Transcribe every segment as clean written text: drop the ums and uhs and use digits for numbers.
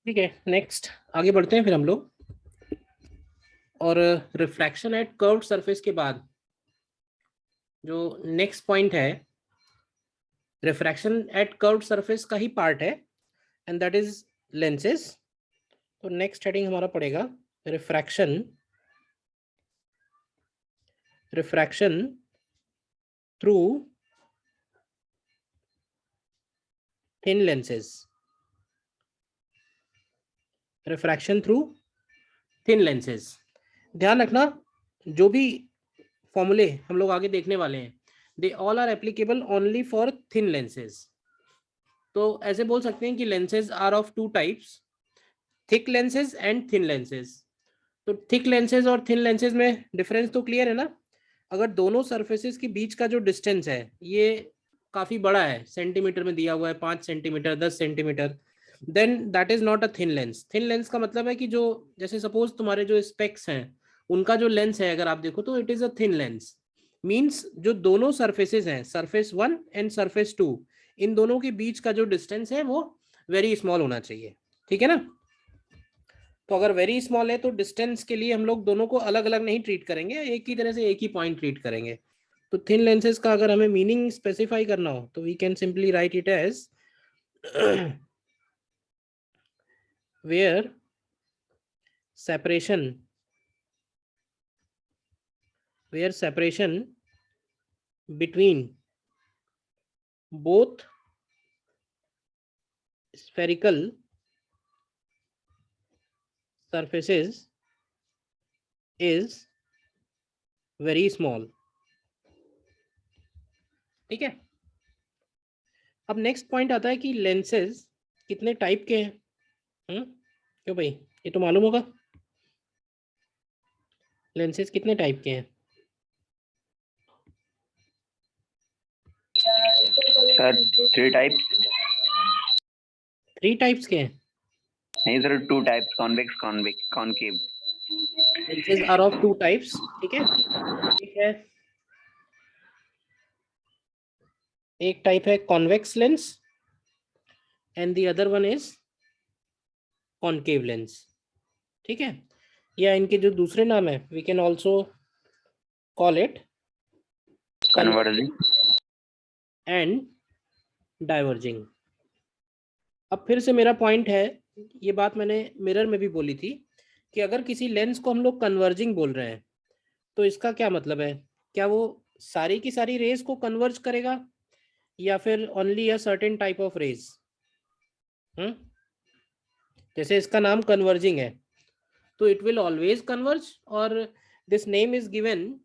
ठीक है, नेक्स्ट आगे बढ़ते हैं फिर हम लोग। और रिफ्रैक्शन एट कर्व्ड सरफेस के बाद जो नेक्स्ट पॉइंट है, रिफ्रैक्शन एट कर्व्ड सरफेस का ही पार्ट है, एंड दैट इज लेंसेज। तो नेक्स्ट हेडिंग हमारा पड़ेगा refraction through thin lenses. Refraction through thin lenses, ध्यान रखना जो भी फॉर्मूले हम लोग आगे देखने वाले हैं, they all are applicable only for thin lenses. तो ऐसे बोल सकते हैं कि lenses are of two types, thick lenses and thin lenses. तो थिक लेंसेज और थिन लेंसेज में डिफरेंस तो क्लियर है ना। अगर दोनों सरफेसेस के बीच का जो डिस्टेंस है ये काफी बड़ा है, सेंटीमीटर में दिया हुआ है, 5 centimetre, 10 centimetre, then that is not a thin lens. Thin lens का मतलब है कि जो, जैसे सपोज तुम्हारे जो स्पेक्स हैं उनका जो लेंस है अगर आप देखो तो it is a thin lens. Means जो दोनों सरफेसेस हैं, सरफेस 1 एंड सरफेस 2, इन दोनों के बीच का जो डिस्टेंस है वो वेरी स्मॉल होना चाहिए। ठीक है ना। तो अगर वेरी स्मॉल है तो डिस्टेंस के लिए हम लोग दोनों को अलग अलग नहीं ट्रीट करेंगे, एक ही तरह से एक ही पॉइंट ट्रीट करेंगे। तो थिन लेंसेज का अगर हमें मीनिंग स्पेसिफाई करना हो तो we can simply write it as where separation between both spherical surfaces is very small। ठीक है। अब नेक्स्ट पॉइंट आता है कि लेंसेज कितने टाइप के हैं। क्यों भाई, ये तो मालूम होगा लेंसेज कितने टाइप के हैं। Sir 3 types. 3 टाइप्स के हैं। नहीं sir, 2 types, convex concave. Lenses are of 2 types. ठीक है, एक टाइप है convex lens and the other one is concave lens. ठीक है, या इनके जो दूसरे नाम है we can also call it converging and diverging. अब फिर से मेरा पॉइंट है, ये बात मैंने मिरर में भी बोली थी कि अगर किसी लेंस को हम लोग कन्वर्जिंग बोल रहे हैं तो इसका क्या मतलब है। क्या वो सारी की सारी रेज को कन्वर्ज करेगा या फिर only a certain type of rays. जैसे इसका नाम कन्वर्जिंग है तो इट विल ऑलवेज कन्वर्ज, और this name is given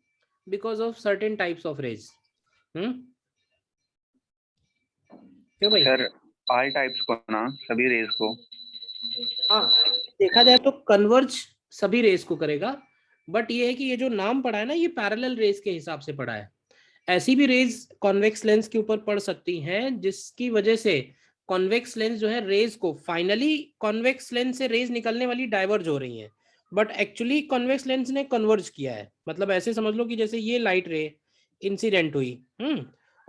because of certain types of rays. क्यों भाई। सर ऑल टाइप्स को ना, सभी रेज को। हाँ, देखा जाए तो कन्वर्ज सभी रेस को करेगा, बट ये है कि ये जो नाम पड़ा है ना ये पैरेलल रेस के हिसाब से पड़ा है। ऐसी भी रेज कॉन्वेक्स लेंस के ऊपर पड़ सकती हैं जिसकी वजह से कॉन्वेक्स लेंस जो है रेज को, फाइनली कॉन्वेक्स लेंस से रेज निकलने वाली डाइवर्ज हो रही हैं, बट एक्चुअली कॉन्वेक्स लेंस ने कन्वर्ज किया है। मतलब ऐसे समझ लो कि जैसे ये लाइट रे इंसिडेंट हुई,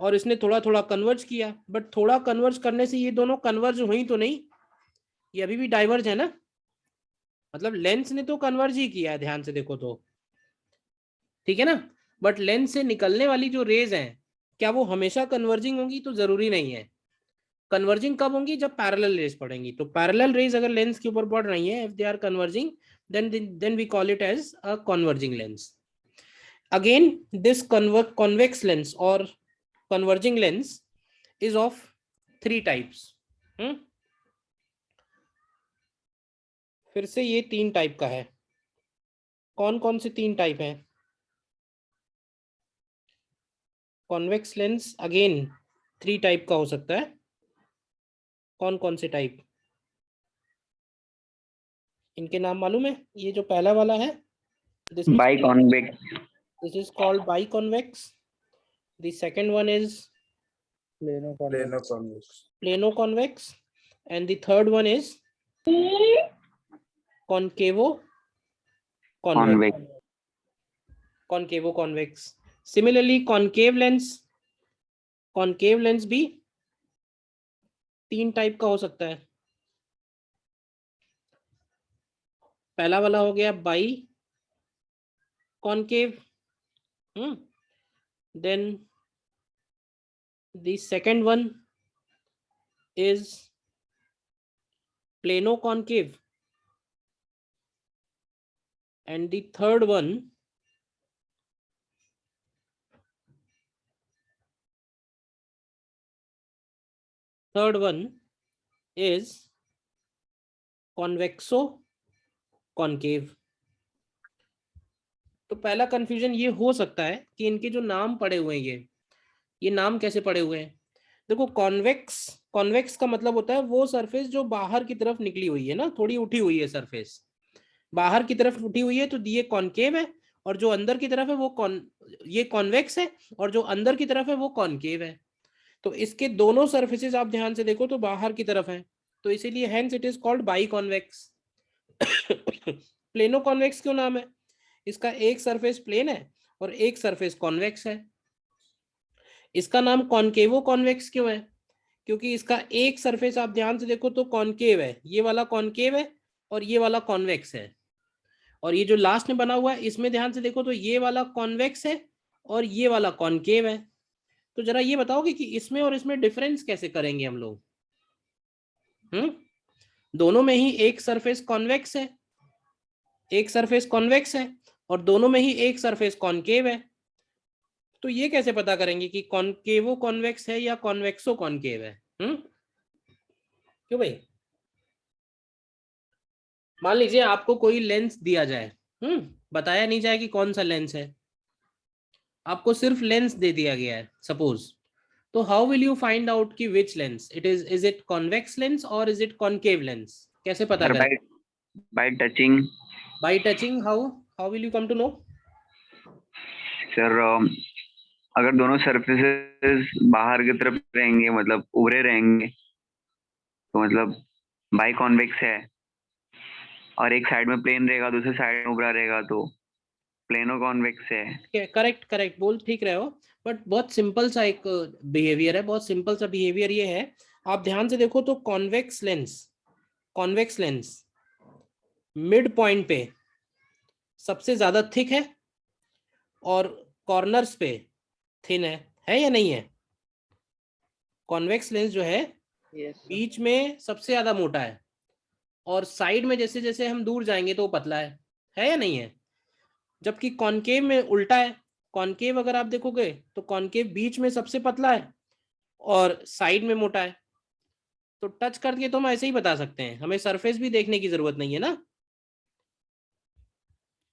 और इसने थोड़ा थोड़ा कन्वर्ज किया, बट थोड़ा कन्वर्ज करने से ये दोनों कन्वर्ज हुई तो नहीं, ये अभी भी डाइवर्ज है ना। मतलब लेंस ने तो कन्वर्ज ही किया है, ध्यान से देखो तो। ठीक है ना। बट लेंस से निकलने वाली जो रेज हैं क्या वो हमेशा कन्वर्जिंग होंगी, तो जरूरी नहीं है। कन्वर्जिंग कब होंगी, जब पैरेलल रेज पड़ेंगी। तो पैरेलल रेज अगर लेंस के ऊपर पड़ रही हैं, if they are converging, then we call it as a converging lens. Again, this convex lens or converging lens is of 3 types. फिर से ये 3 टाइप का है। कौन कौन से 3 टाइप हैं। कॉन्वेक्स लेंस अगेन 3 टाइप का हो सकता है। कौन कौन से टाइप, इनके नाम मालूम है। ये जो पहला वाला है, this biconvex is called biconvex. The second one is plano convex and the third one is concavo convex. Similarly concave lens भी 3 टाइप का हो सकता है। पहला वाला हो गया biconcave, then the second one is plano concave, and the third one is convexo concave। तो पहला कंफ्यूजन ये हो सकता है कि इनके जो नाम पड़े हुए हैं ये नाम कैसे पड़े हुए हैं। देखो कॉन्वेक्स, कॉन्वेक्स का मतलब होता है वो सरफेस जो बाहर की तरफ निकली हुई है ना, थोड़ी उठी हुई है सरफेस, बाहर की तरफ उठी हुई है, तो ये कॉनकेव है, और जो अंदर की तरफ है वो ये कॉन्वेक्स है, और जो अंदर की तरफ है वो कॉनकेव है। तो इसके दोनों सरफेसेस आप ध्यान से देखो तो बाहर की तरफ है, तो इसीलिए hence it is called by convex. Plano convex क्यों नाम है, इसका एक सरफेस प्लेन है और एक सरफेस कॉन्वेक्स है। इसका नाम कॉनकेवो कॉन्वेक्स क्यों है, क्योंकि इसका एक सरफेस आप ध्यान से देखो तो कॉनकेव है, ये वाला कॉनकेव है और ये वाला कॉन्वेक्स है, और ये जो लास्ट में बना हुआ है इसमें ध्यान से देखो तो ये वाला कॉन्वेक्स है और ये वाला कॉनकेव है। तो जरा ये बताओगे कि इसमें और इसमें डिफरेंस कैसे करेंगे हम लोग। दोनों में ही एक सरफेस कॉन्वेक्स है, एक सरफेस कॉन्वेक्स है, और दोनों में ही एक सरफेस कॉनकेव है। तो ये कैसे पता करेंगे कि कॉनकेवो कॉन्वेक्स है या कॉन्वेक्सो कॉनकेव है। क्यों भाई, मान लीजिए आपको कोई लेंस दिया जाए, बताया नहीं जाए कि कौन सा लेंस है, आपको सिर्फ लेंस दे दिया गया है सपोज, तो how will you find out कि which lens it is it convex lens और इज इट कॉनकेव लेंस, कैसे पता करें। by touching। By touching, how will you come to know. Sir अगर दोनों सरफेसेस बाहर की तरफ रहेंगे, मतलब उभरे रहेंगे, तो मतलब बाई कॉन्वेक्स है, और एक साइड में प्लेन रहेगा दूसरे साइड में उभरा रहेगा तो प्लेनो कॉन्वेक्स है। करेक्ट करेक्ट, बोल ठीक रहे हो, बट बहुत सिंपल सा एक बिहेवियर है, बहुत सिंपल सा बिहेवियर ये है। आप ध्यान से देखो तो कॉन्वेक्स लेंस मिड पॉइंट पे सबसे ज्यादा थिक है और कॉर्नर्स पे थिन है या नहीं है। कॉन्वेक्स लेंस जो है बीच में सबसे ज्यादा मोटा है और साइड में जैसे जैसे हम दूर जाएंगे तो वो पतला है या नहीं है। जबकि कॉनकेव में उल्टा है, कॉनकेव अगर आप देखोगे तो कॉनकेव बीच में सबसे पतला है और साइड में मोटा है। तो टच करके तो हम ऐसे ही बता सकते हैं, हमें सरफेस भी देखने की जरूरत नहीं है ना,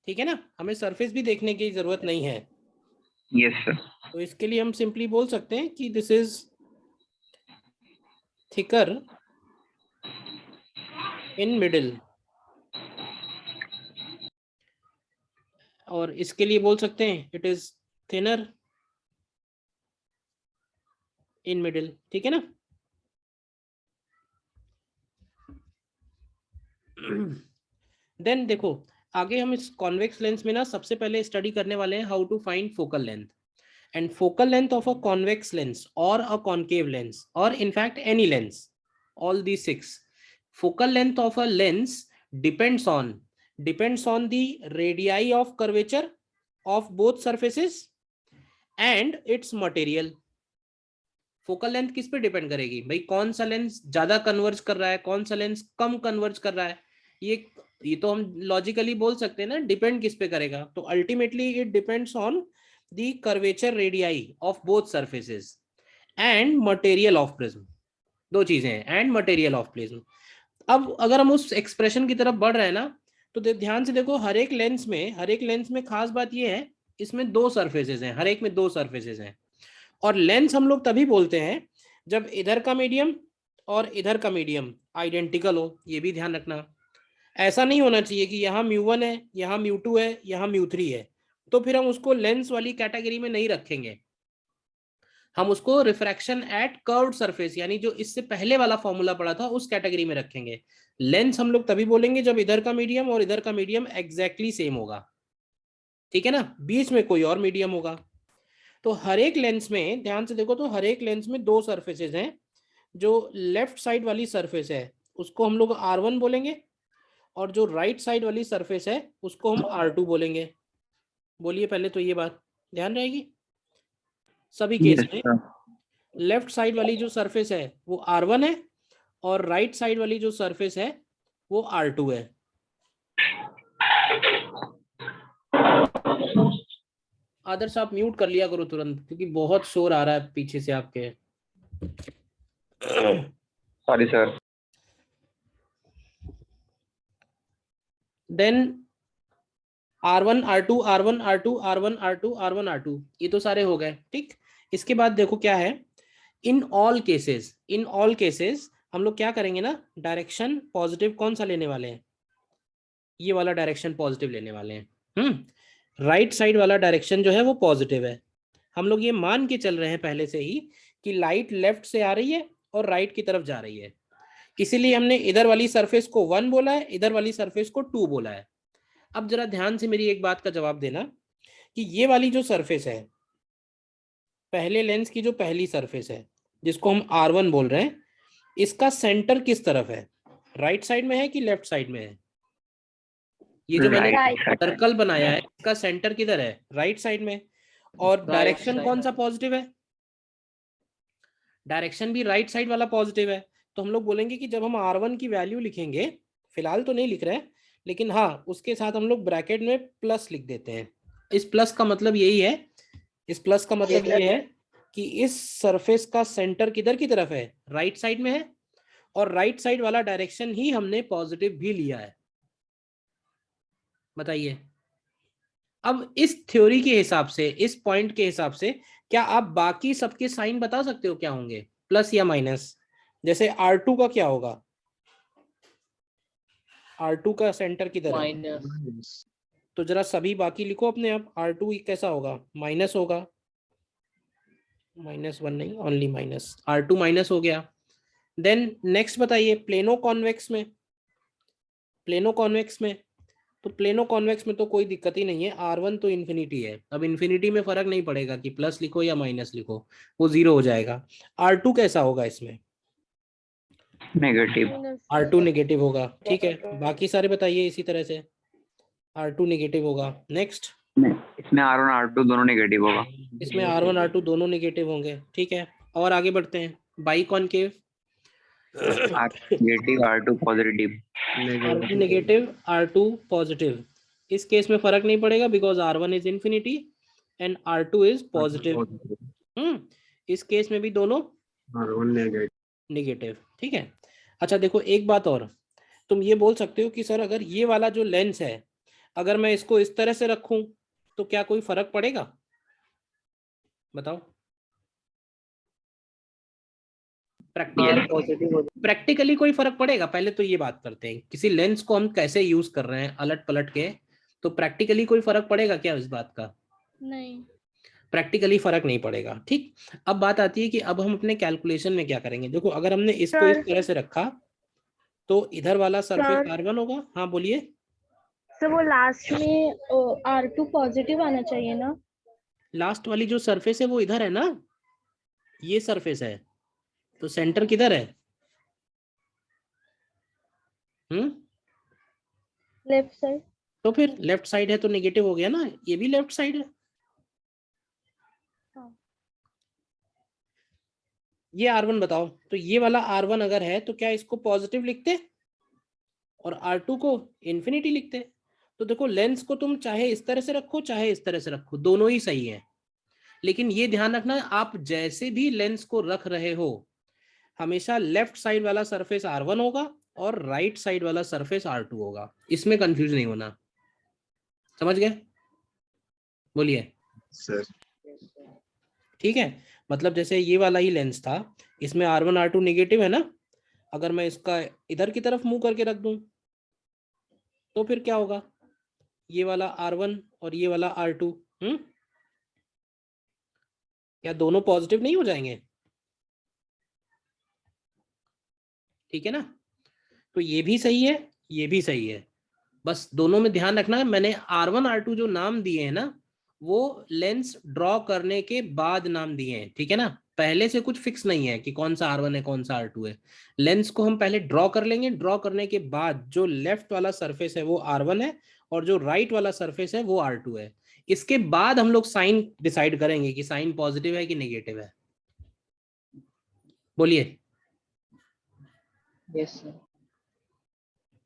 ठीक है ना, हमें सरफेस भी देखने की जरूरत नहीं है। Yes sir. तो इसके लिए हम सिंपली बोल सकते हैं कि this is thicker in middle, और इसके लिए बोल सकते हैं it is thinner in middle, ठीक है ना। देन देखो आगे हम इस कॉन्वेक्स लेंस में ना सबसे पहले स्टडी करने वाले हैं how to find focal length, and focal length of a convex lens or a concave lens or in fact any lens, all these six, focal length of a lens depends on the radii of curvature of both surfaces and its material। Focal length किस पे depend करेगी भाई, कौन सा lens ज्यादा converge कर रहा है, कौन सा लेंस कम कन्वर्ज कर रहा है, ये तो हम लॉजिकली बोल सकते हैं ना, डिपेंड किस पे करेगा। तो ultimately it depends on the curvature radii of both surfaces and material of prism, दो चीजें हैं, and material of prism। अब अगर हम उस एक्सप्रेशन की तरफ बढ़ रहे हैं ना, तो ध्यान से देखो हर एक लेंस में खास बात ये है इसमें दो सरफेसेस हैं, हर एक में दो सरफेसेस हैं, और लेंस हम लोग तभी बोलते हैं जब इधर का मीडियम और इधर का मीडियम आइडेंटिकल हो। ये भी ध्यान रखना, ऐसा नहीं होना चाहिए कि यहाँ μ1 है, यहाँ μ2 है, यहाँ μ3 है, तो फिर हम उसको लेंस वाली कैटेगरी में नहीं रखेंगे, हम उसको रिफ्रैक्शन एट कर्व्ड सरफेस यानी जो इससे पहले वाला फॉर्मूला पड़ा था उस कैटेगरी में रखेंगे। लेंस हम लोग तभी बोलेंगे जब इधर का मीडियम और इधर का मीडियम एग्जैक्टली सेम होगा, ठीक है ना, बीच में कोई और मीडियम होगा। तो हर एक लेंस में ध्यान से देखो तो हर एक लेंस में दो सरफेसेस हैं, जो लेफ्ट साइड वाली सरफेस है उसको हम लोग R1 बोलेंगे और जो राइट साइड वाली सरफेस है उसको हम R2 बोलेंगे। बोलिए पहले तो ये बात ध्यान रहेगी सभी केस Yes, में। sir. लेफ्ट साइड वाली जो सरफेस है वो R1 है और राइट साइड वाली जो सरफेस है वो R2 है। आदर्श आप म्यूट कर लिया करो तुरंत, क्योंकि बहुत शोर आ रहा है पीछे से आपके। Sorry, sir. Then R1 R2 R1 R2 R1 R2 R1 R2 ये तो सारे हो गए। ठीक, इसके बाद देखो क्या है, इन ऑल केसेस हम लोग क्या करेंगे ना, डायरेक्शन पॉजिटिव कौन सा लेने वाले हैं, ये वाला डायरेक्शन पॉजिटिव लेने वाले हैं। राइट साइड वाला डायरेक्शन जो है वो पॉजिटिव है। हम लोग ये मान के चल रहे हैं पहले से ही कि लाइट लेफ्ट से आ रही है और राइट की तरफ जा रही है, इसीलिए हमने इधर वाली सरफेस को 1 बोला है, इधर वाली सरफेस को 2 बोला है। अब जरा ध्यान से मेरी एक बात का जवाब देना कि ये वाली जो सरफेस है, पहले लेंस की जो पहली सरफेस है जिसको हम R1 बोल रहे हैं, इसका सेंटर किस तरफ है, राइट साइड में है कि लेफ्ट साइड में है? ये जो मैंने सर्कल बनाया है इसका सेंटर किधर है, राइट साइड में। और डायरेक्शन कौन सा पॉजिटिव है, डायरेक्शन भी राइट साइड वाला पॉजिटिव है। तो हम लोग बोलेंगे कि जब हम R1 की वैल्यू लिखेंगे, फिलहाल तो नहीं लिख रहे हैं, लेकिन हाँ उसके साथ हम लोग ब्रैकेट में प्लस लिख देते हैं। इस प्लस का मतलब यही है, इस प्लस का मतलब ये है कि इस सरफेस का सेंटर किधर की तरफ है, राइट साइड में है, और राइट साइड वाला डायरेक्शन ही हमने पॉजिटिव भी लिया है। बताइए अब इस थ्योरी के हिसाब से, इस पॉइंट के हिसाब से, क्या आप बाकी सबके साइन बता सकते हो क्या होंगे, प्लस या माइनस? जैसे R2 का क्या होगा, R2 का सेंटर किधर है, माइनस। तो जरा सभी बाकी लिखो अपने आप। R2 कैसा होगा, माइनस होगा, -1 नहीं, ओनली माइनस, R2 माइनस हो गया। देन नेक्स्ट बताइए, प्लेनो कॉन्वेक्स में, प्लेनो कॉन्वेक्स में, तो प्लेनो कॉन्वेक्स में तो कोई दिक्कत ही नहीं है, R1 तो इन्फिनिटी है। अब इन्फिनिटी में फर्क नहीं पड़ेगा कि प्लस लिखो या माइनस लिखो, वो 0 हो जाएगा। R2 कैसा होगा इसमें, नेगेटिव। R2 नेगेटिव होगा। ठीक है, बाकी सारे बताइए इसी तरह से, R2 नेगेटिव होगा। नेक्स्ट, इसमें R1 R2 दोनों नेगेटिव होगा। इसमें R1 R2 दोनों नेगेटिव होंगे। ठीक है, और आगे बढ़ते हैं, by concave, negative R2 positive. R1 negative R2 positive. इस केस में फर्क नहीं पड़ेगा because R1 is infinity and R2 is positive. इस केस में भी दोनों नेगेटिव। ठीक है, अच्छा देखो एक बात और, तुम ये बोल सकते हो कि सर अगर ये वाला जो लेंस है अगर मैं इसको इस तरह से रखूं तो क्या कोई फर्क पड़ेगा, बताओ? प्रैक्टिकली कोई फर्क पड़ेगा? पहले तो ये बात करते हैं, किसी लेंस को हम कैसे यूज कर रहे हैं अलट पलट के, तो प्रैक्टिकली कोई फर्क पड़ेगा क्या इस बात का? नहीं, प्रैक्टिकली फर्क नहीं पड़ेगा। ठीक, अब बात आती है कि अब हम अपने कैलकुलेशन में क्या करेंगे। देखो अगर हमने इसको इस तरह से रखा तो इधर वाला सरफेस R1 होगा। हाँ बोलिए। सर वो लास्ट में R2 पॉजिटिव आना चाहिए ना? लास्ट वाली जो सरफेस है वो इधर है ना, ये सरफेस है, तो सेंटर किधर है? Left side. तो फिर लेफ्ट साइड है तो नेगेटिव हो गया ना, ये भी लेफ्ट साइड है। हाँ। ये R1 बताओ, तो ये वाला R1 अगर है तो क्या इसको पॉजिटिव लिखते और R2 को इन्फिनिटी लिखते? तो देखो लेंस को तुम चाहे इस तरह से रखो चाहे इस तरह से रखो, दोनों ही सही है। लेकिन ये ध्यान रखना आप जैसे भी लेंस को रख रहे हो हमेशा लेफ्ट साइड वाला सरफेस R1 होगा और राइट साइड वाला सरफेस R2 होगा, इसमें कंफ्यूज नहीं होना। समझ गए? बोलिए सर। ठीक है, मतलब जैसे ये वाला ही लेंस था, इसमें R1 R2 नेगेटिव है ना, अगर मैं इसका इधर की तरफ मुंह करके रख दूं तो फिर क्या होगा, ये वाला R1 और ये वाला R2 क्या दोनों पॉजिटिव नहीं हो जाएंगे? ठीक है ना, तो ये भी सही है ये भी सही है, बस दोनों में ध्यान रखना है। मैंने R1 R2 जो नाम दिए हैं ना वो लेंस ड्रॉ करने के बाद नाम दिए हैं, ठीक है ना, पहले से कुछ फिक्स नहीं है कि कौन सा R1 है कौन सा R2 है। लेंस को हम पहले ड्रॉ कर लेंगे, ड्रॉ करने के बाद जो लेफ्ट वाला सरफेस है वो R1 है और जो राइट वाला सरफेस है वो R2 है। इसके बाद हम लोग साइन डिसाइड करेंगे कि साइन पॉजिटिव है कि नेगेटिव है। बोलिए। Yes sir.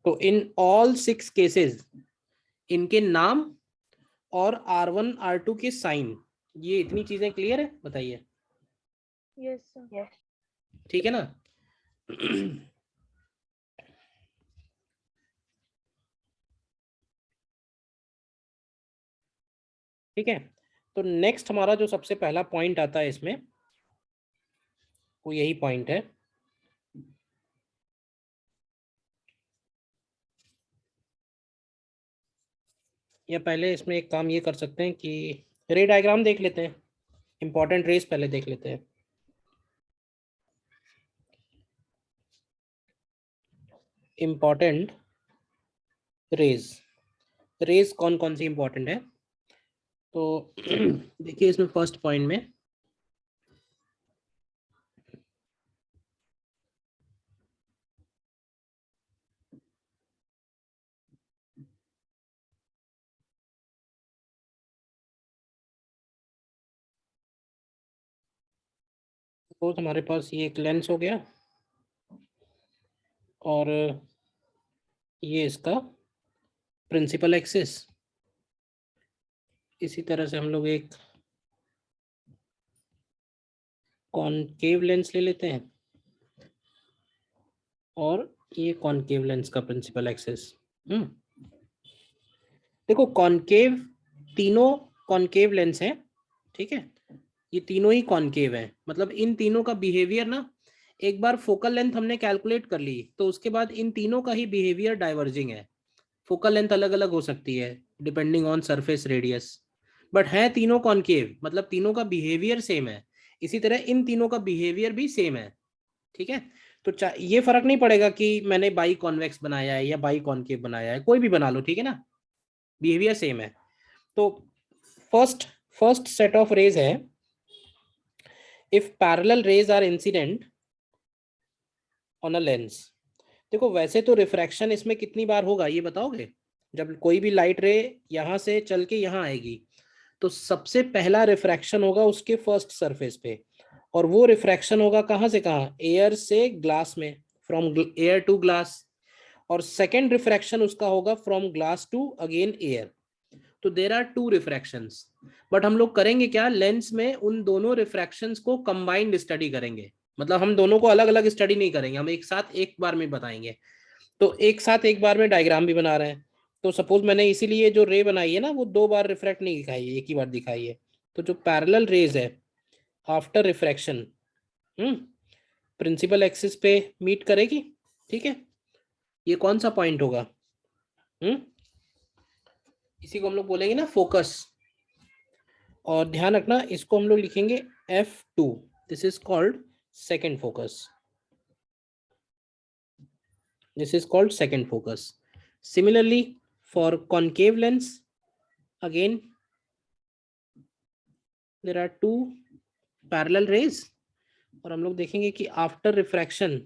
तो इन ऑल 6 केसेस इनके नाम और R1 R2 के साइन, ये इतनी चीजें क्लियर है? बताइए। Yes sir. ठीक है ना? ठीक है, तो नेक्स्ट हमारा जो सबसे पहला पॉइंट आता है इसमें वो यही पॉइंट है। या पहले इसमें एक काम ये कर सकते हैं कि रे डायग्राम देख लेते हैं, इंपॉर्टेंट रेस पहले देख लेते हैं। इंपॉर्टेंट रेज, रेज कौन कौन सी इंपॉर्टेंट है? तो देखिए इसमें फर्स्ट पॉइंट में सपोज हमारे पास ये एक लेंस हो गया और ये इसका प्रिंसिपल एक्सिस। इसी तरह से हम लोग एक कॉनकेव लेंस ले लेते हैं और ये कॉनकेव लेंस का प्रिंसिपल एक्सिस। देखो कॉनकेव, तीनों कॉनकेव लेंस हैं, ठीक है, ये तीनों ही कॉनकेव हैं। मतलब इन तीनों का बिहेवियर ना, एक बार फोकल लेंथ हमने कैलकुलेट कर ली तो उसके बाद इन तीनों का ही बिहेवियर डाइवर्जिंग है। फोकल लेंथ अलग अलग हो सकती है depending on surface radius, but है तीनों कॉनकेव, मतलब तीनों का बिहेवियर सेम है। इसी तरह इन तीनों का बिहेवियर भी सेम है, ठीक है। तो ये फर्क नहीं पड़ेगा कि मैंने बाई कॉन्वेक्स बनाया है या बाई कॉनकेव बनाया है, कोई भी बना लो, ठीक है ना, बिहेवियर सेम है। तो फर्स्ट सेट ऑफ रेज है, if parallel rays are incident on a lens. देखो वैसे तो रिफ्रैक्शन इसमें कितनी बार होगा ये बताओगे? जब कोई भी लाइट रे यहां से चल के यहां आएगी तो सबसे पहला रिफ्रैक्शन होगा उसके फर्स्ट सरफेस पे, और वो रिफ्रैक्शन होगा कहां से कहां? एयर से ग्लास में, फ्रॉम एयर टू ग्लास। और सेकेंड रिफ्रैक्शन उसका होगा from glass to again air. तो देर आर 2 रिफ्रैक्शंस, बट हम लोग करेंगे क्या, लेंस में उन दोनों रिफ्रैक्शंस को कंबाइंड स्टडी करेंगे। मतलब हम दोनों को अलग अलग स्टडी नहीं करेंगे, हम एक साथ एक बार में बताएंगे। तो एक साथ एक बार में डायग्राम भी बना रहे हैं। तो सपोज मैंने इसीलिए जो रे बनाई है ना वो 2 बार रिफ्रैक्ट नहीं दिखाई है, एक ही बार दिखाई है। तो जो पैरेलल रेज है आफ्टर रिफ्रैक्शन प्रिंसिपल एक्सिस पे मीट करेगी, ठीक है। ये कौन सा पॉइंट होगा? इसी को हम लोग बोलेंगे ना फोकस। और ध्यान रखना इसको हम लोग लिखेंगे F2, this is called second focus, this is called second focus. Similarly for concave lens, again there are 2 parallel rays और हम लोग देखेंगे कि after refraction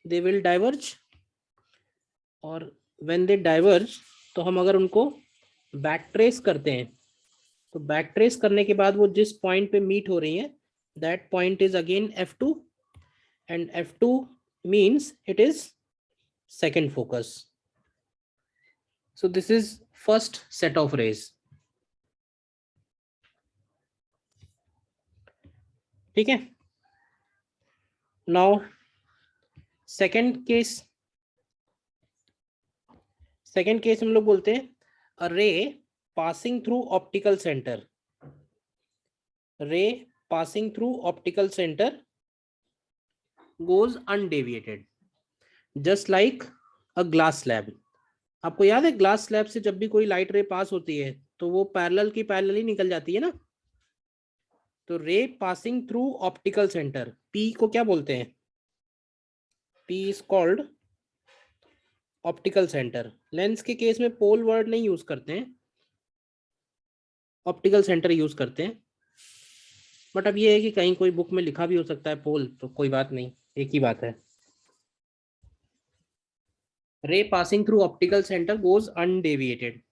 they will diverge, और when they diverge तो हम अगर उनको बैक ट्रेस करते हैं तो बैक ट्रेस करने के बाद वो जिस पॉइंट पे मीट हो रही है that point is again F2, and F2 means it is second focus. So this is first set of rays. ठीक है। नाउ सेकेंड केस हम लोग बोलते हैं a ray passing through optical centre, ray passing through optical centre goes undeviated just like a glass slab. आपको याद है glass slab से जब भी कोई लाइट रे पास होती है तो वो पैरेलल की पैरेलल ही निकल जाती है ना। तो रे passing through optical centre, P को क्या बोलते हैं? P is called optical centre. Lens के केस में पोल वर्ड नहीं यूज करते हैं, ऑप्टिकल सेंटर यूज करते हैं, बट अब ये है कि कहीं कोई बुक में लिखा भी हो सकता है पोल, तो कोई बात नहीं, एक ही बात है। रे passing through optical centre goes undeviated.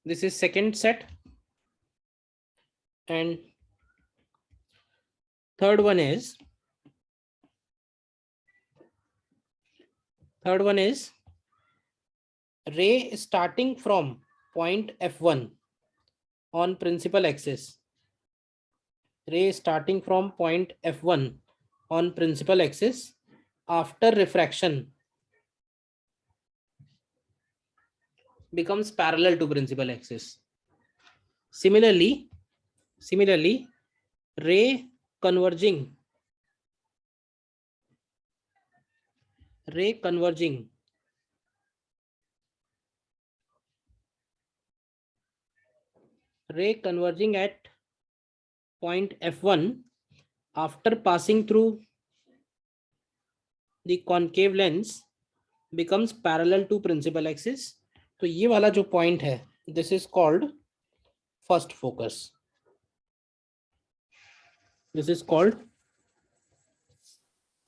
This is second set, and third one is ray starting from point f1 on principal axis. Ray starting from point f1 on principal axis after refraction becomes parallel to principal axis. Similarly, ray converging at point f1 after passing through the concave lens becomes parallel to principal axis. तो ये वाला जो point है, this is called first focus. This is called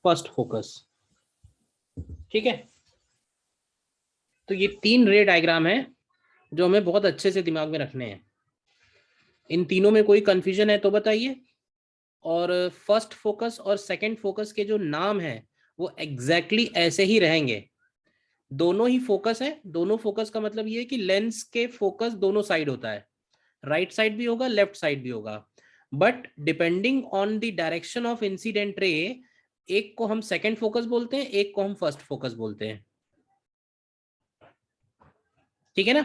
first focus. ठीक है, तो ये 3 रे डायग्राम है जो हमें बहुत अच्छे से दिमाग में रखने हैं। इन तीनों में कोई कंफ्यूजन है तो बताइए। और फर्स्ट फोकस और सेकंड फोकस के जो नाम है वो एग्जैक्टली ऐसे ही रहेंगे। दोनों ही फोकस है, दोनों फोकस का मतलब ये है कि लेंस के फोकस दोनों साइड होता है, राइट साइड भी होगा, लेफ्ट साइड भी होगा, but depending on the direction of incident ray, एक को हम सेकंड फोकस बोलते हैं, एक को हम फर्स्ट फोकस बोलते हैं। ठीक है ना,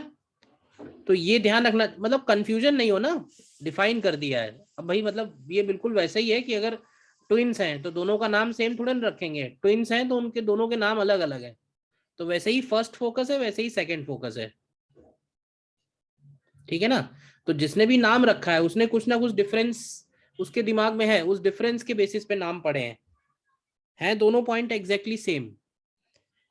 तो ये ध्यान रखना, मतलब कंफ्यूजन नहीं हो ना, डिफाइन कर दिया है। अब भाई मतलब ये बिल्कुल वैसे ही है कि अगर ट्विन्स हैं तो दोनों का नाम सेम थोड़ा ना रखेंगे, ट्विन्स हैं तो उनके दोनों के नाम अलग अलग है। तो वैसे ही फर्स्ट फोकस है, वैसे ही सेकंड फोकस है। ठीक है ना, तो जिसने भी नाम रखा है उसने कुछ ना कुछ डिफरेंस उसके दिमाग में है, उस डिफरेंस के बेसिस पे नाम पड़े हैं दोनों पॉइंट एग्जैक्टली सेम।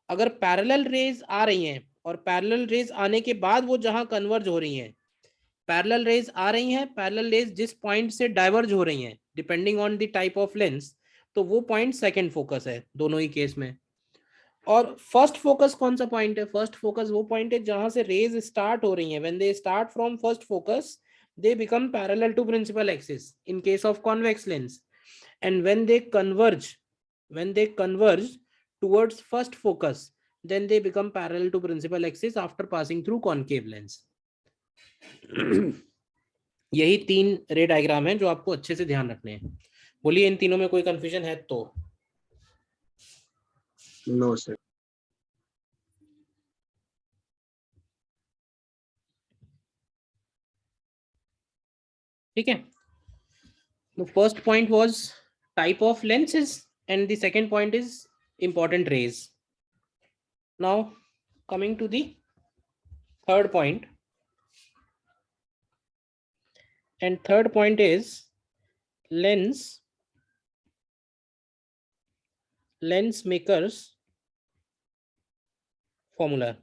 अगर पैरेलल रेज आ रही हैं और पैरेलल रेज आने के बाद वो जहां कन्वर्ज हो रही हैं, पैरेलल रेज आ रही हैं, पैरेलल रेज जिस पॉइंट से डाइवर्ज हो रही हैं depending on the type of lens, तो वो पॉइंट सेकंड फोकस है दोनों ही केस में। और फर्स्ट फोकस कौन सा पॉइंट है? फर्स्ट फोकस वो पॉइंट है जहां से रेज स्टार्ट हो रही हैं। When they start from first focus they become parallel to principal axis in case of convex lens, and when they converge towards first focus, then they become parallel to principal axis after passing through concave lens. यही 3 रे diagram है जो आपको अच्छे से ध्यान रखने हैं। बोलिए इन तीनों में कोई कंफ्यूजन है तो? No sir. ठीक है, the first point was type of lenses and the second point is important rays. Now coming to the third point, and third point is lens makers formula.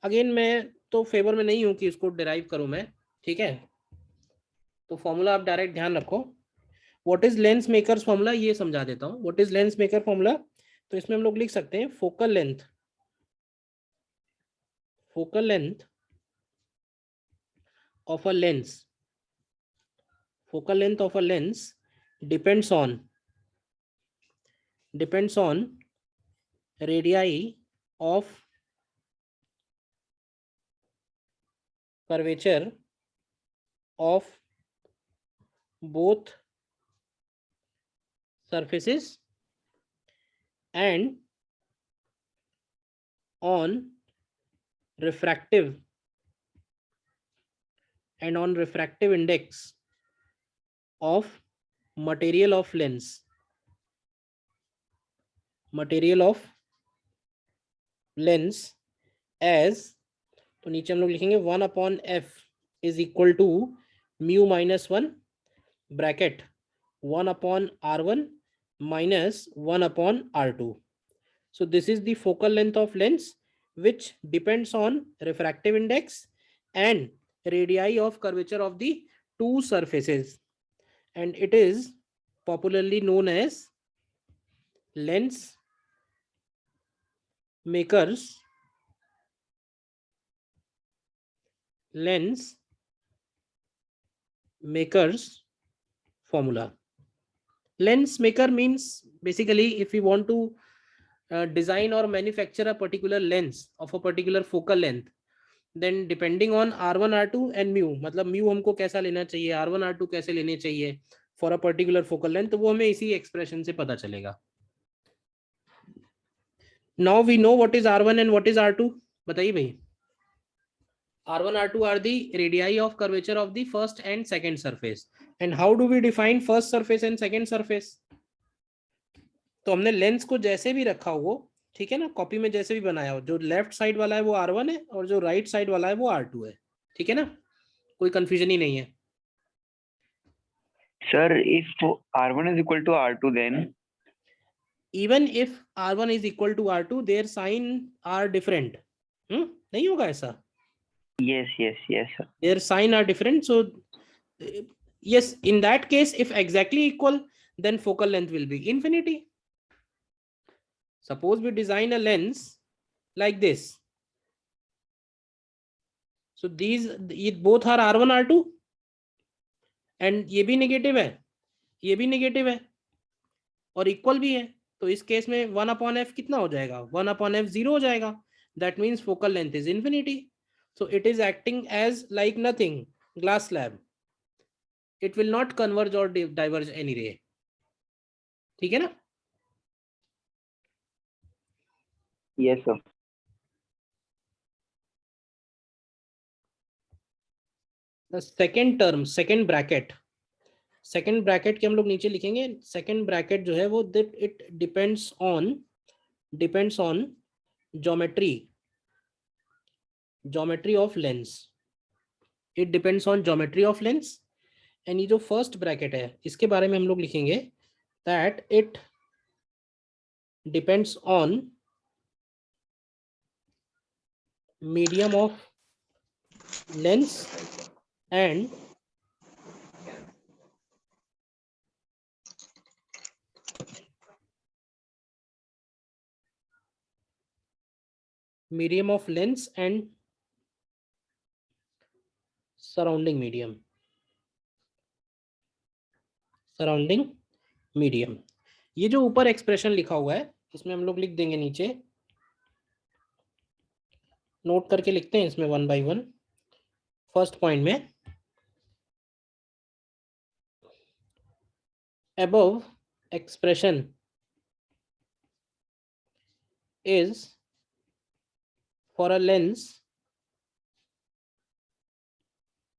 Again मैं तो favour में नहीं हूं कि इसको derive करूं मैं, ठीक है, तो फॉर्मूला आप डायरेक्ट ध्यान रखो। What is lens makers formula ये समझा देता हूं। What is lens maker formula, तो इसमें हम लोग लिख सकते हैं focal length of a lens depends on radii of curvature of both surfaces and on refractive index of material of lens as, तो नीचे हम लोग लिखेंगे 1/f is equal to mu minus 1 bracket 1/r1 minus 1/r2. So this is the focal length of lens which depends on refractive index and radii of curvature of the two surfaces, and it is popularly known as lens makers formula. Lens maker means basically if we want to design or manufacture a particular lens of a particular focal length, then depending on R1 R2 and mu, मतलब mu हमको कैसा लेना चाहिए, R1 R2 कैसे लेने चाहिए for a particular focal length, वो हमें इसी expression से पता चलेगा. Now we know what is R1 and what is R2. बताइए भाई. R1 R2 are the radii of curvature of the first and second surface. And how do we define first surface and second surface? तो हमने lens को जैसे भी रखा हो, ठीक है ना, कॉपी में जैसे भी बनाया हो, जो लेफ्ट साइड वाला है वो R1 है और जो राइट साइड वाला है वो R2 है, ठीक है ना, कोई कंफ्यूजन ही नहीं है. Sir, if R1 is equal to R2, then Even if R1 is equal to R2, their sign are different. नहीं होगा ऐसा? yes, sir. Their sign are different. So yes, in that case, if exactly equal, then focal length will be infinity. Suppose we design a lens like this. So these both are R1 R2 and ये भी negative है, ये भी negative है और equal भी है, तो इस केस में 1/f कितना हो जाएगा? 1/f 0 हो जाएगा. That means focal length is infinity. So it is acting as like nothing, glass slab. It will not converge or diverge any ray. ठीक है ना? Yes, sir. The second term, second bracket के हम लोग नीचे लिखेंगे. Second bracket जो है वो that it depends on geometry of lens. It depends on geometry of lens. And ये जो first bracket है इसके बारे में हम लोग लिखेंगे that it depends on medium of lens and surrounding medium. ये जो ऊपर एक्सप्रेशन लिखा हुआ है इसमें हम लोग लिख देंगे, नीचे नोट करके लिखते हैं इसमें 1 by 1. फर्स्ट पॉइंट में above expression is for a lens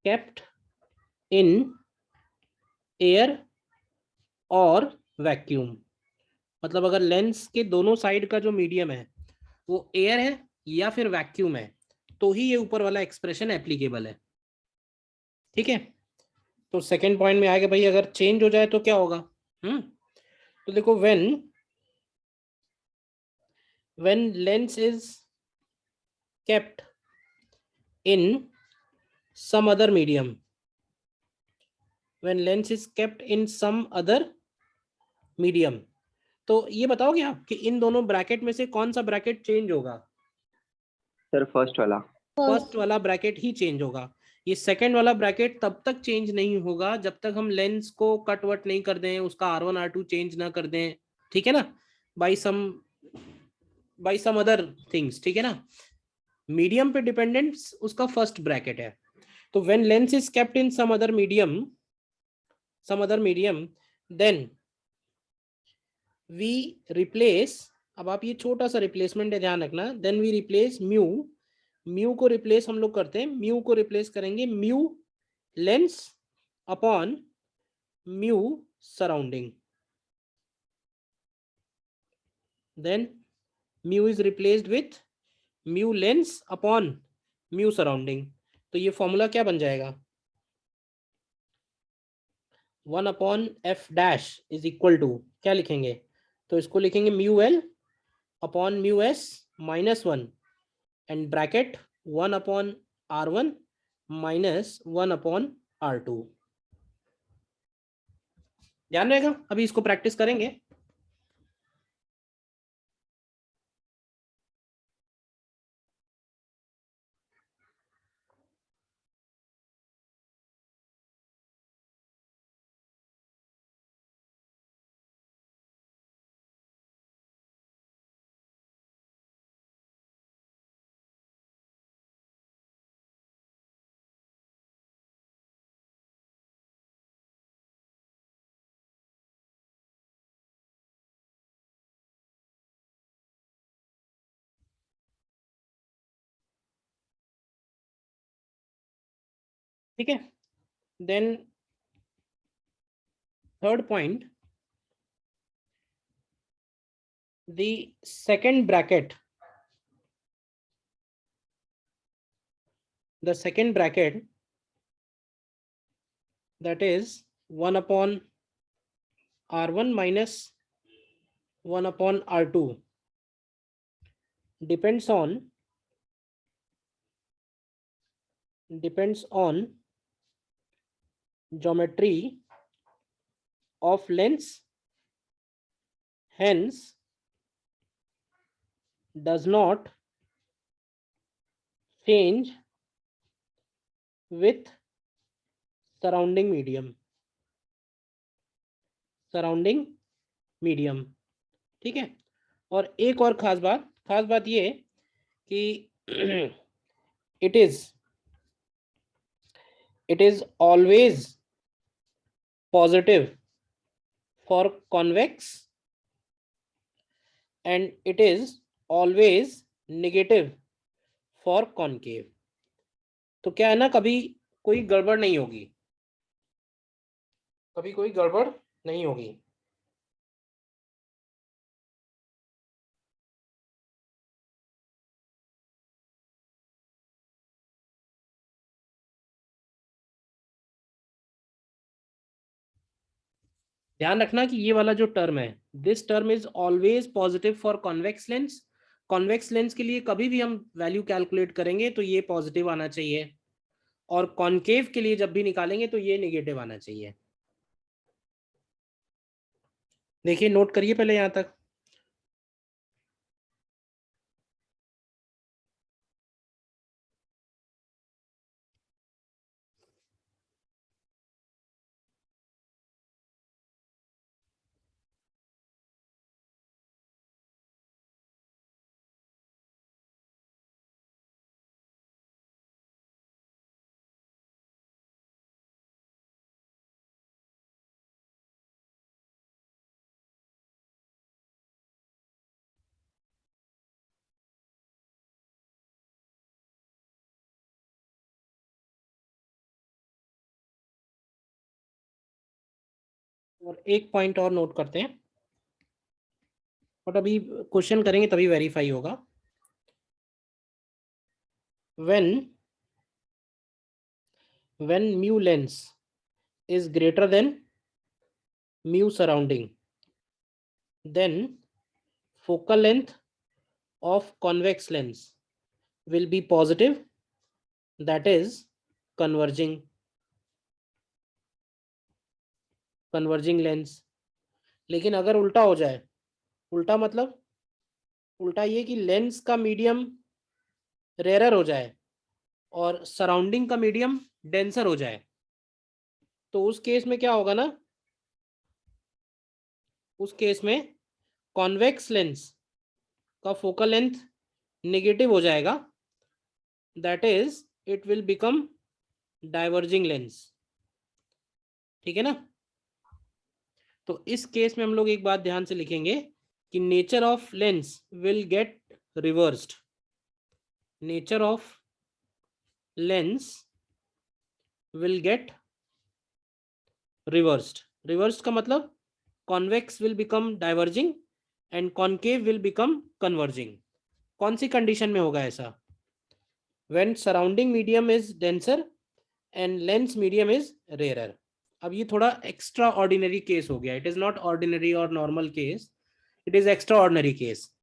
kept in air और वैक्यूम. मतलब अगर लेंस के दोनों साइड का जो मीडियम है वो एयर है या फिर वैक्यूम है तो ही ये ऊपर वाला एक्सप्रेशन एप्लीकेबल है. ठीक है, तो सेकंड पॉइंट में आएगा भाई अगर चेंज हो जाए तो क्या होगा. तो देखो when lens is kept in some other medium, when lens is kept in some other medium, तो ये बताओगे आप कि इन दोनों ब्रैकेट में से कौन सा ब्रैकेट चेंज होगा? सर फर्स्ट वाला ब्रैकेट ही चेंज होगा. ये सेकंड वाला ब्रैकेट तब तक चेंज नहीं होगा जब तक हम लेंस को कट वट नहीं कर दें, उसका R1 R2 चेंज ना कर दें, ठीक है ना, बाय सम अदर थिंग्स. ठीक है ना, मीडियम पे डिपेंडेंस उसका फर्स्ट ब्रैकेट है. तो when lens is kept in some other medium, then we replace, अब आप ये छोटा सा रिप्लेसमेंट है ध्यान रखना, then we replace mu को रिप्लेस हम लोग करते हैं, mu को रिप्लेस करेंगे mu lens upon mu surrounding. Then mu is replaced with mu lens upon mu surrounding. तो ये फॉर्मूला क्या बन जाएगा? 1/f dash is equal to क्या लिखेंगे? तो इसको लिखेंगे mu L upon mu S -1 and bracket 1/r1 minus 1/R2। ध्यान रहेगा, अभी इसको प्रैक्टिस करेंगे। ठीक है, then third point, the second bracket, that is 1/R1 minus 1/R2 depends on geometry of lens, hence does not change with surrounding medium। ठीक है, और एक और खास बात ये कि it is always positive for convex and it is always negative for concave। तो क्या है ना, कभी कोई गड़बड़ नहीं होगी, ध्यान रखना कि ये वाला जो टर्म है, this term is always positive for convex lens. Convex lens के लिए कभी भी हम वैल्यू कैलकुलेट करेंगे तो ये पॉजिटिव आना चाहिए, और कॉन्केव के लिए जब भी निकालेंगे तो ये नेगेटिव आना चाहिए। देखिए, नोट करिए पहले यहां तक। और एक पॉइंट और नोट करते हैं, और अभी क्वेश्चन करेंगे तभी वेरीफाई होगा। when mu lens is greater than mu surrounding, then focal length of convex lens will be positive, that is converging lens। लेकिन अगर उल्टा हो जाए, उल्टा मतलब उल्टा ये कि लेंस का मीडियम रेयर हो जाए और सराउंडिंग का मीडियम डेंसर हो जाए, तो उस केस में क्या होगा ना, उस केस में कॉन्वेक्स लेंस का फोकल लेंथ नेगेटिव हो जाएगा, that is it will become diverging lens. ठीक है ना, तो इस केस में हम लोग एक बात ध्यान से लिखेंगे कि nature of lens will get reversed. Nature of lens will get reversed का मतलब convex will become diverging and concave will become converging. कौन सी कंडीशन में होगा ऐसा? When surrounding medium is denser and lens medium is rarer. अब ये थोड़ा extra ordinary case हो गया, इट इज नॉट ऑर्डिनरी और normal case, it is extra ordinary case.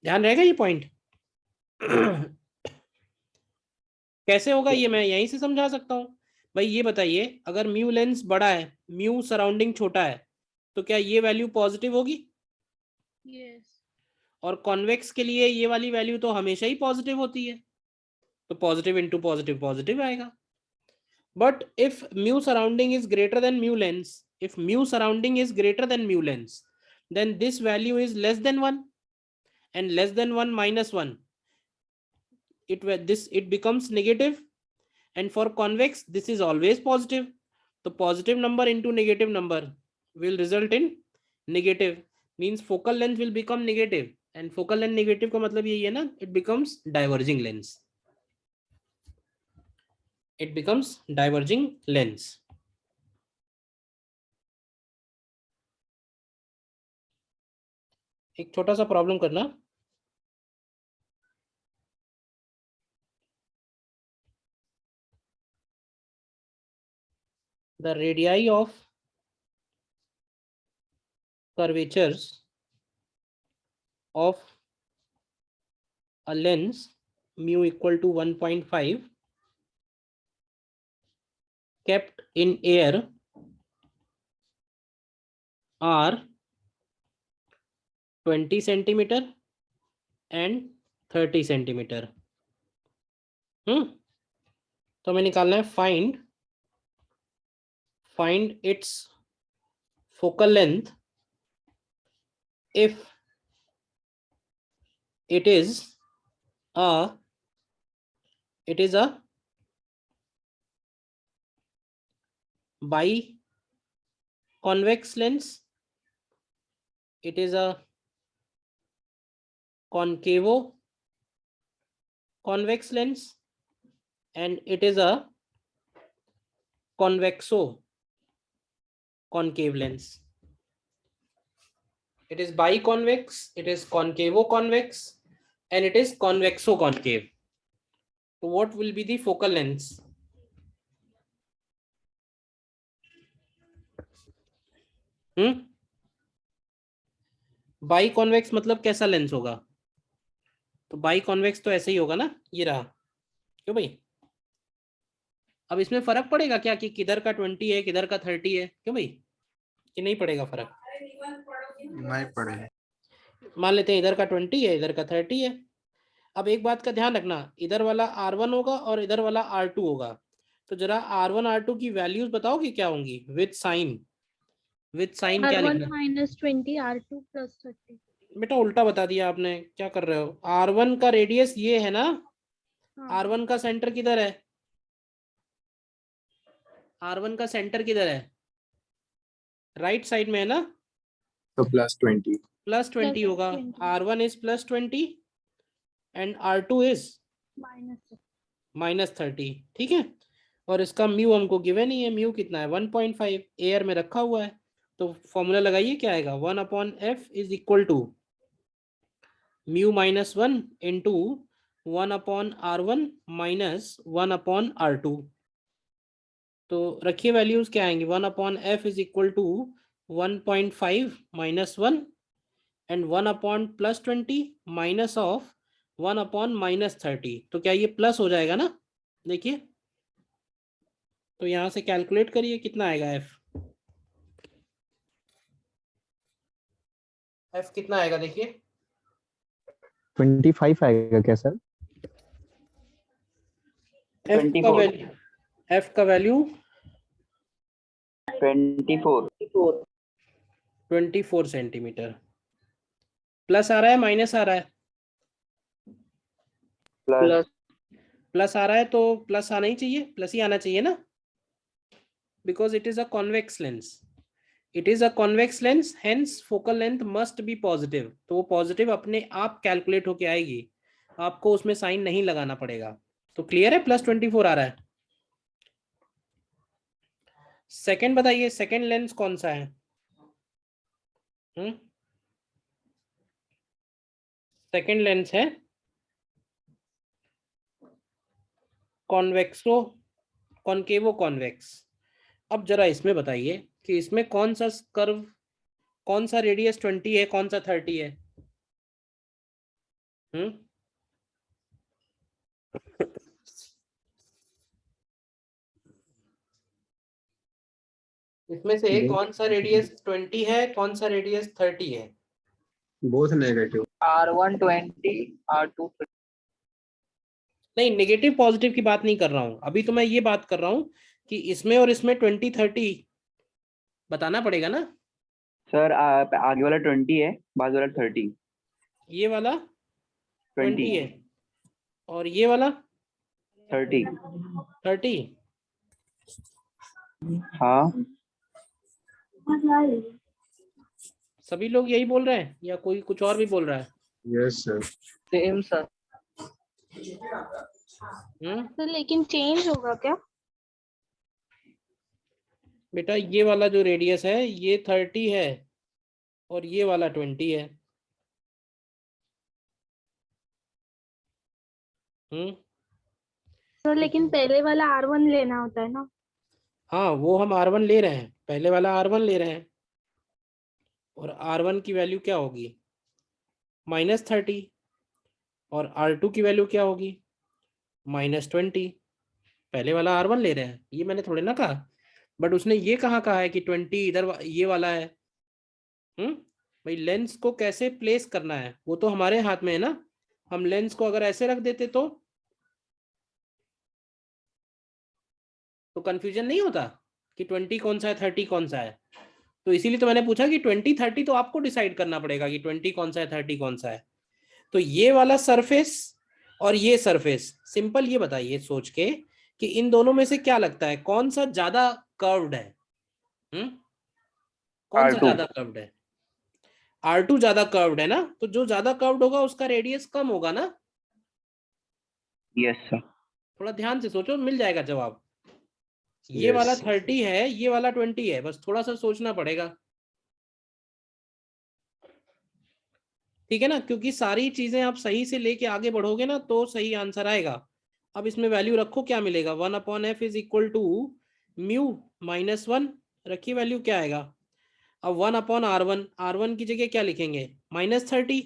ध्यान रहेगा ये पॉइंट। कैसे होगा ये मैं यहीं से समझा सकता हूँ। भाई ये बताइए, अगर म्यू लेंस बड़ा है, म्यू सराउंडिंग छोटा है, तो क्या ये वैल्यू पॉजिटिव होगी? यस। और कॉन्वेक्स के लिए ये वाली वैल्यू तो हमेशा ही पॉजिटिव होती है, तो पॉजिटिव इंटू पॉजिटिव पॉजिटिव आएगा। But if mu surrounding is greater than mu lens, if mu surrounding is greater than mu lens, then this value is less than 1, and less than 1 minus 1, it becomes negative, and for convex this is always positive. So positive number into negative number will result in negative, means focal length will become negative, and focal length negative का मतलब यही है ना, it becomes diverging lens, it becomes diverging lens. एक छोटा सा problem करना, the radii of curvatures of a lens mu equal to 1.5 kept in air are 20 centimeter and 30 centimeter. तो हमें निकालना है find its focal length if it is a biconvex lens, it is a concavo convex lens, and it is a convexo concave lens. It is biconvex, it is concavo convex, and it is convexo concave. So what will be the focal length? By convex मतलब कैसा lens होगा? तो by convex तो ऐसे ही होगा ना, ये रहा। क्यों भाई? अब इसमें फर्क पड़ेगा क्या कि किधर का 20 है किधर का 30 है? क्यों भाई, कि नहीं पड़ेगा फर्क? नहीं पड़ेगा। मान लेते हैं इधर का 20 है इधर का 30 है। अब एक बात का ध्यान रखना, इधर वाला R1 होगा और इधर वाला R2 होगा, तो जरा R1 R2 की वैल्यूज बताओगे क्या होंगी विद साइन? विद साइन क्या R1 लिखना? -20, R2 +30। बेटा उल्टा बता दिया आपने, क्या कर रहे हो? R1 का रेडियस ये है ना, हाँ। R1 का सेंटर किधर है? R1 का सेंटर किधर है? राइट साइड में है ना, तो +20 +20 होगा। R1 is +20 and R2 is -30, ठीक है। और इसका म्यू हमको गिवन ही है, म्यू कितना है 1.5, एयर में रखा हुआ है, तो फॉर्मूला लगाइए क्या आएगा, 1/f is equal to mu -1 into 1/R1 -1/R2। तो रखिए वैल्यूज क्या आएंगे, 1/f is equal to 1.5 -1 and 1/+20 minus of 1/-30। तो क्या ये प्लस हो जाएगा ना? देखिए, तो यहां से कैलकुलेट करिए कितना आएगा f। f कितना आएगा देखिए, 25 आएगा क्या सर? f का वैल्यू 24 सेंटीमीटर। प्लस आ रहा है माइनस आ रहा है? प्लस आ रहा है तो प्लस आना ही चाहिए, प्लस ही आना चाहिए ना, because it is a convex lens, it is a convex lens, hence focal length must B positive. तो वो पॉजिटिव अपने आप कैलकुलेट होके आएगी, आपको उसमें साइन नहीं लगाना पड़ेगा। तो क्लियर है, +24 आ रहा है। सेकंड बताइए, सेकंड लेंस कौन सा है? सेकंड लेंस है कॉन्वेक्सो कॉन्केवो कॉन्वेक्स। अब जरा इसमें बताइए कि इसमें कौन सा कर्व, कौन सा रेडियस 20 है, कौन सा 30 है? इसमें से Both- कौन सा रेडियस 20 है, कौन सा रेडियस 30 है? both negative. R1 20, R2 नहीं, नेगेटिव पॉजिटिव की बात नहीं कर रहा हूँ अभी, तो मैं ये बात कर रहा हूँ कि इसमें और इसमें 20 30 बताना पड़ेगा ना। सर आगे वाला 20 है, बाद वाला 30। ये वाला 20 है 20 और ये वाला 30। 30। हाँ सभी लोग यही बोल रहे हैं या कोई कुछ और भी बोल रहा है? Yes, sir. Same sir. तो लेकिन चेंज होगा क्या? बेटा ये वाला जो रेडियस है ये 30 है और ये वाला 20 है। तो लेकिन पहले वाला R1 लेना होता है ना? हाँ, वो हम R1 ले रहे हैं, पहले वाला R1 ले रहे हैं और R1 की वैल्यू क्या होगी? -30 और R2 की वैल्यू क्या होगी? -20। पहले वाला R1 ले रहे हैं, ये मैंने थोड़े ना कहा, बट उसने ये कहा है कि 20 इधर ये वाला है। भाई लेंस को कैसे प्लेस करना है वो तो हमारे हाथ में है ना। हम लेंस को अगर ऐसे रख देते तो कंफ्यूजन नहीं होता कि 20 कौन सा है 30 कौन सा है। तो इसीलिए तो मैंने पूछा कि 20 30 तो आपको डिसाइड करना पड़ेगा कि 20 कौन सा है 30 कौन सा है। तो ये वाला सरफेस और ये सरफेस, सिंपल ये बताइए सोच के कि इन दोनों में से क्या लगता है कौन सा ज्यादा कर्व्ड है? कौन सा R2। ज्यादा कर्व्ड है? R2 ज्यादा कर्व्ड है ना, तो जो ज्यादा कर्व्ड होगा उसका रेडियस कम होगा ना। Yes sir. थोड़ा ध्यान से सोचो, मिल जाएगा जवाब। ये वाला Yes. 30 है, ये वाला 20 है, बस थोड़ा सा सोचना पड़ेगा। ठीक है ना, क्योंकि सारी चीजें आप सही से लेके आगे बढ़ोगे ना तो सही आंसर आएगा। अब इसमें वैल्यू रखो, क्या मिलेगा? 1/f is equal to mu -1 रखिए, वैल्यू क्या आएगा? अब 1/r1, R1 की जगह क्या लिखेंगे? -30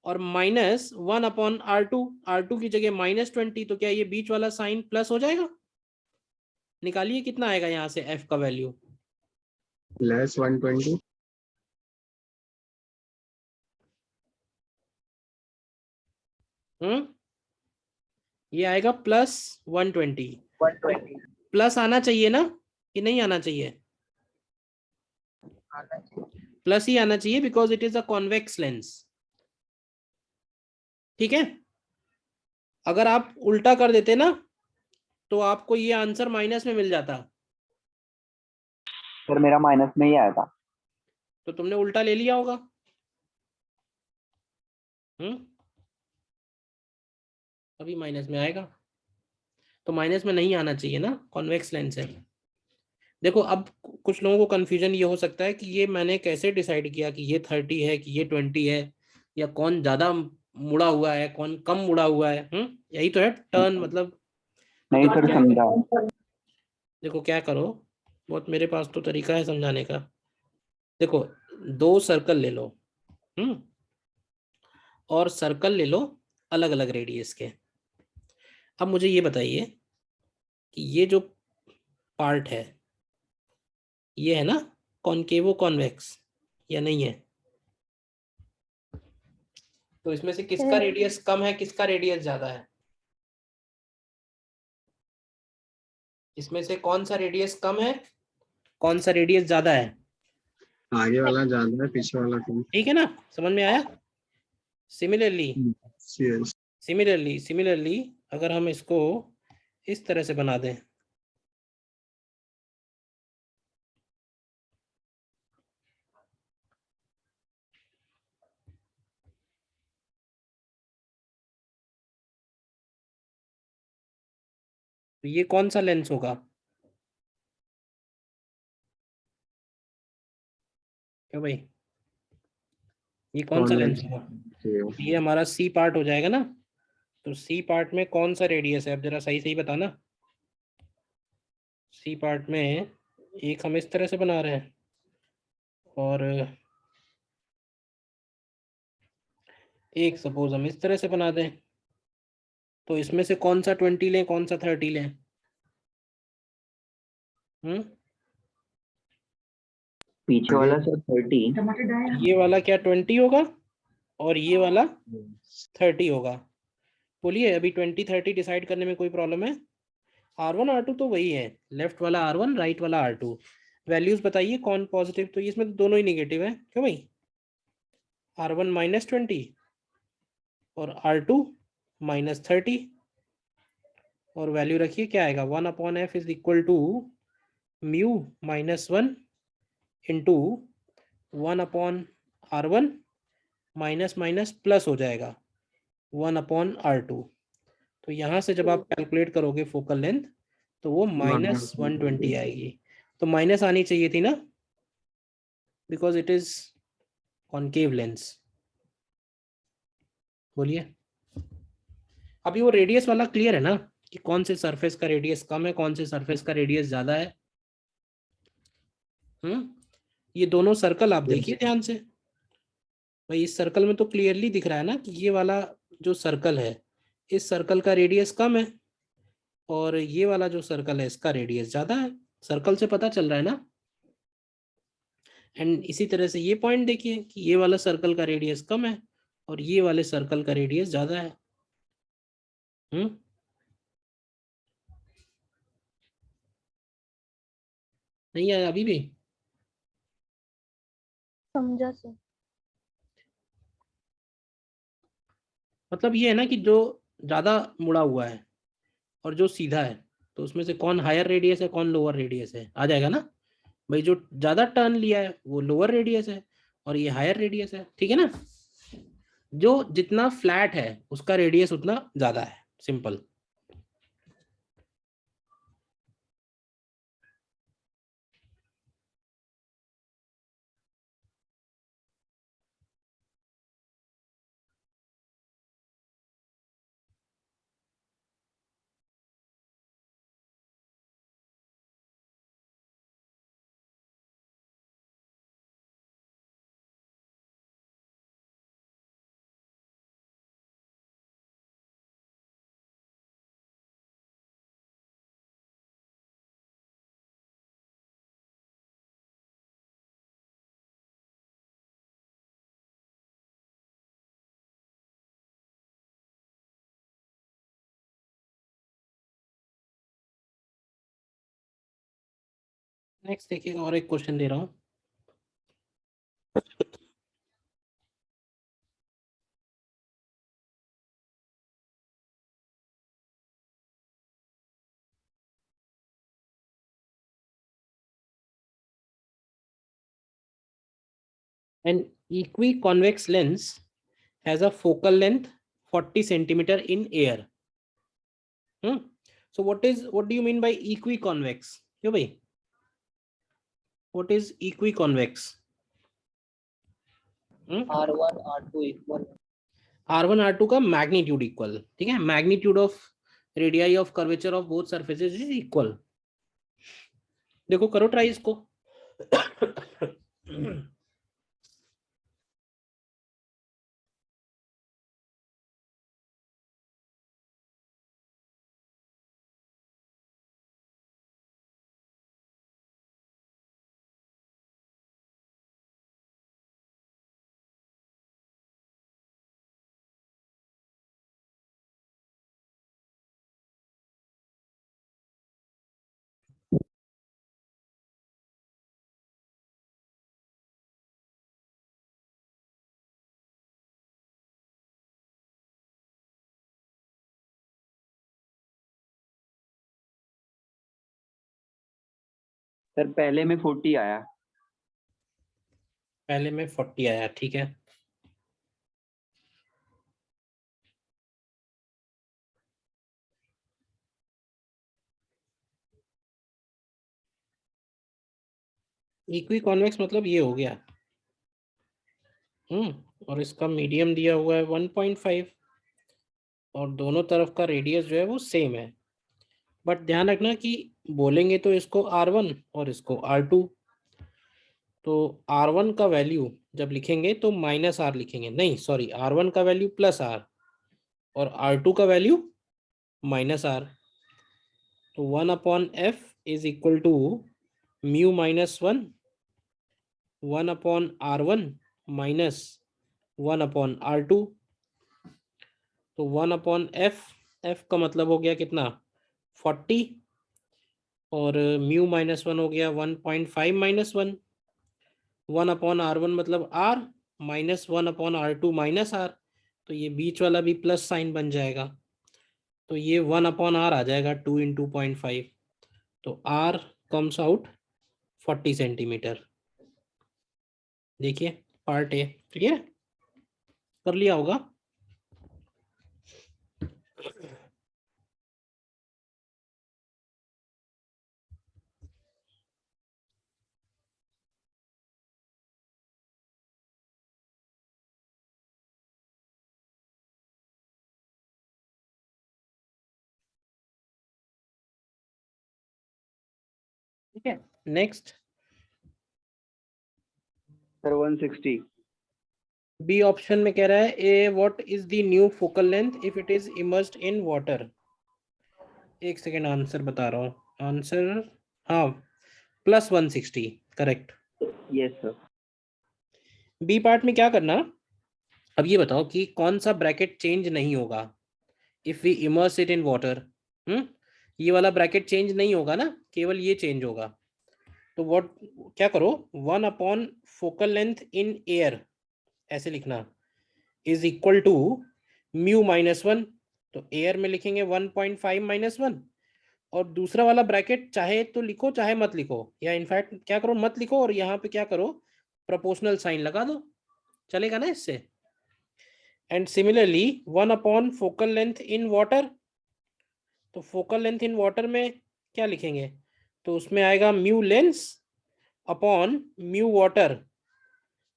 और -1/r2, R2 की जगह -20। तो क्या ये बीच वाला साइन प्लस हो जाएगा? निकालिए कितना आएगा यहाँ से f का वैल्यू। Less 120. ये आएगा +120। 120 प्लस आना चाहिए ना कि नहीं आना चाहिए? प्लस ही आना चाहिए because it is a convex lens. ठीक है, अगर आप उल्टा कर देते ना तो आपको ये आंसर माइनस में मिल जाता। सर मेरा माइनस में ही आया था। तो तुमने उल्टा ले लिया होगा। अभी माइनस में आएगा, तो माइनस में नहीं आना चाहिए ना, कॉन्वेक्स लेंस है। देखो अब कुछ लोगों को कंफ्यूजन ये हो सकता है कि ये मैंने कैसे डिसाइड किया कि ये 30 है कि ये 20 है, या कौन ज्यादा मुड़ा हुआ है कौन कम मुड़ा हुआ है। यही तो है टर्न मतलब। तो नहीं देखो सर क्या समझा। देखो क्या करो, बहुत मेरे पास तो तरीका है समझाने का। देखो, दो सर्कल ले लो, और सर्कल ले लो अलग अलग रेडियस के। अब मुझे ये बताइए कि ये जो पार्ट है ये है ना कॉनकेवो कॉन्वेक्स या नहीं है? तो इसमें से किसका रेडियस कम है किसका रेडियस ज्यादा है? इसमें से कौन सा रेडियस कम है कौन सा रेडियस ज्यादा है? आगे वाला ज्यादा है, पीछे वाला कम. ठीक है ना, समझ में आया? Similarly Yes. सिमिलरली अगर हम इसको इस तरह से बना दें, तो ये कौन सा लेंस होगा? क्यों भाई, ये कौन सा लेंस होगा? Okay. ये हमारा सी पार्ट हो जाएगा ना। तो सी पार्ट में कौन सा रेडियस है, अब जरा सही सही बताना। सी पार्ट में एक हम इस तरह से बना रहे हैं और एक सपोज हम इस तरह से बना दें। तो इसमें से कौन सा 20 लें कौन सा 30 लें? पीछे वाला सर 30, ये वाला क्या 20 होगा और ये वाला 30 होगा। बोलिए अभी 20-30 डिसाइड करने में कोई प्रॉब्लम है? R1 R2 तो वही है, लेफ्ट वाला R1 राइट वाला R2। वैल्यूज बताइए कौन पॉजिटिव, तो इसमें तो दोनों ही निगेटिव है, क्यों भाई? R1 -20 और R2 -30, और वैल्यू रखिए क्या आएगा, 1/f is equal to mu -1 into 1/R1 minus minus plus हो जाएगा 1/R2। तो यहाँ से जब आप कैलकुलेट करोगे फोकल लेंथ तो वो -120 आएगी। तो माइनस आनी चाहिए थी ना, because it is concave lens. बोलिए अभी वो रेडियस वाला क्लियर है ना, कि कौन से सरफेस का रेडियस कम है, कौन से सरफेस का रेडियस ज्यादा है? ये दोनों सर्कल आप देखिए ध्यान से भाई, इस सर्कल में तो क्लियरली दिख रहा है ना कि ये वाला जो सर्कल है, इस सर्कल का रेडियस कम है और ये वाला जो सर्कल है इसका रेडियस ज्यादा है। सर्कल से पता चल रहा है ना। एंड इसी तरह से ये पॉइंट देखिए कि ये वाला सर्कल का रेडियस कम है और ये वाले सर्कल का रेडियस ज्यादा है। नहीं आया अभी भी? समझा सर। मतलब ये है ना कि जो ज्यादा मुड़ा हुआ है और जो सीधा है, तो उसमें से कौन हायर रेडियस है कौन लोअर रेडियस है, आ जाएगा ना भाई। जो ज्यादा टर्न लिया है वो लोअर रेडियस है और ये हायर रेडियस है, ठीक है ना। जो जितना फ्लैट है उसका रेडियस उतना ज्यादा है, सिंपल। नेक्स्ट देखिएगा, और एक क्वेश्चन दे रहा हूँ। An equiconvex lens has a focal length 40 centimeter in air. So what do you mean by equiconvex? क्यों भाई? What is equiconvex? R1 R2 equal R1 R2 का मैग्नीट्यूड इक्वल, ठीक है। Magnitude of radii of curvature of both surfaces is equal. देखो करो try इसको। Sir पहले में 40 आया। पहले में 40 आया, ठीक है। इक्विकॉन्वेक्स मतलब ये हो गया। और इसका मीडियम दिया हुआ है 1.5 और दोनों तरफ का रेडियस जो है वो सेम है। बट ध्यान रखना कि बोलेंगे तो इसको R1 और इसको R2। तो R1 का वैल्यू जब लिखेंगे तो -R लिखेंगे, नहीं सॉरी, R1 का वैल्यू +R और R2 का वैल्यू -R। तो 1/f is equal to mu -1 1/r1 minus 1/r2। तो 1/f, f का मतलब हो गया कितना 40, और म्यू -1 हो गया 1.5 - 1। 1/r1 मतलब r, minus 1/r2 minus r, तो ये बीच वाला भी प्लस साइन बन जाएगा। तो ये 1/r आ जाएगा 2 × 0.5। तो r कम्स आउट 40 सेंटीमीटर। देखिए पार्ट ए क्लियर कर लिया होगा। ठीक है, नेक्स्ट सर 160। बी ऑप्शन में कह रहा है A what is the new focal length if it is immersed in water. एक सेकेंड आंसर बता रहा हूँ। आंसर हाँ +160 correct. Yes sir. B part में क्या करना, अब ये बताओ कि कौन सा ब्रैकेट चेंज नहीं होगा if we immerse it in water. ये वाला ब्रैकेट चेंज नहीं होगा ना, केवल ये चेंज होगा। तो व्हाट, क्या करो 1/फोकल लेंथ इन एयर ऐसे लिखना इज इक्वल टू म्यू -1। तो एयर में लिखेंगे 1.5 - 1, और दूसरा वाला ब्रैकेट चाहे तो लिखो चाहे मत लिखो, या इनफैक्ट क्या करो मत लिखो, और यहाँ पे क्या करो प्रोपोर्शनल साइन लगा दो, चलेगा ना इससे। And similarly focal length in water, तो फोकल लेंथ इन वाटर में क्या लिखेंगे, तो उसमें आएगा mu lens upon mu water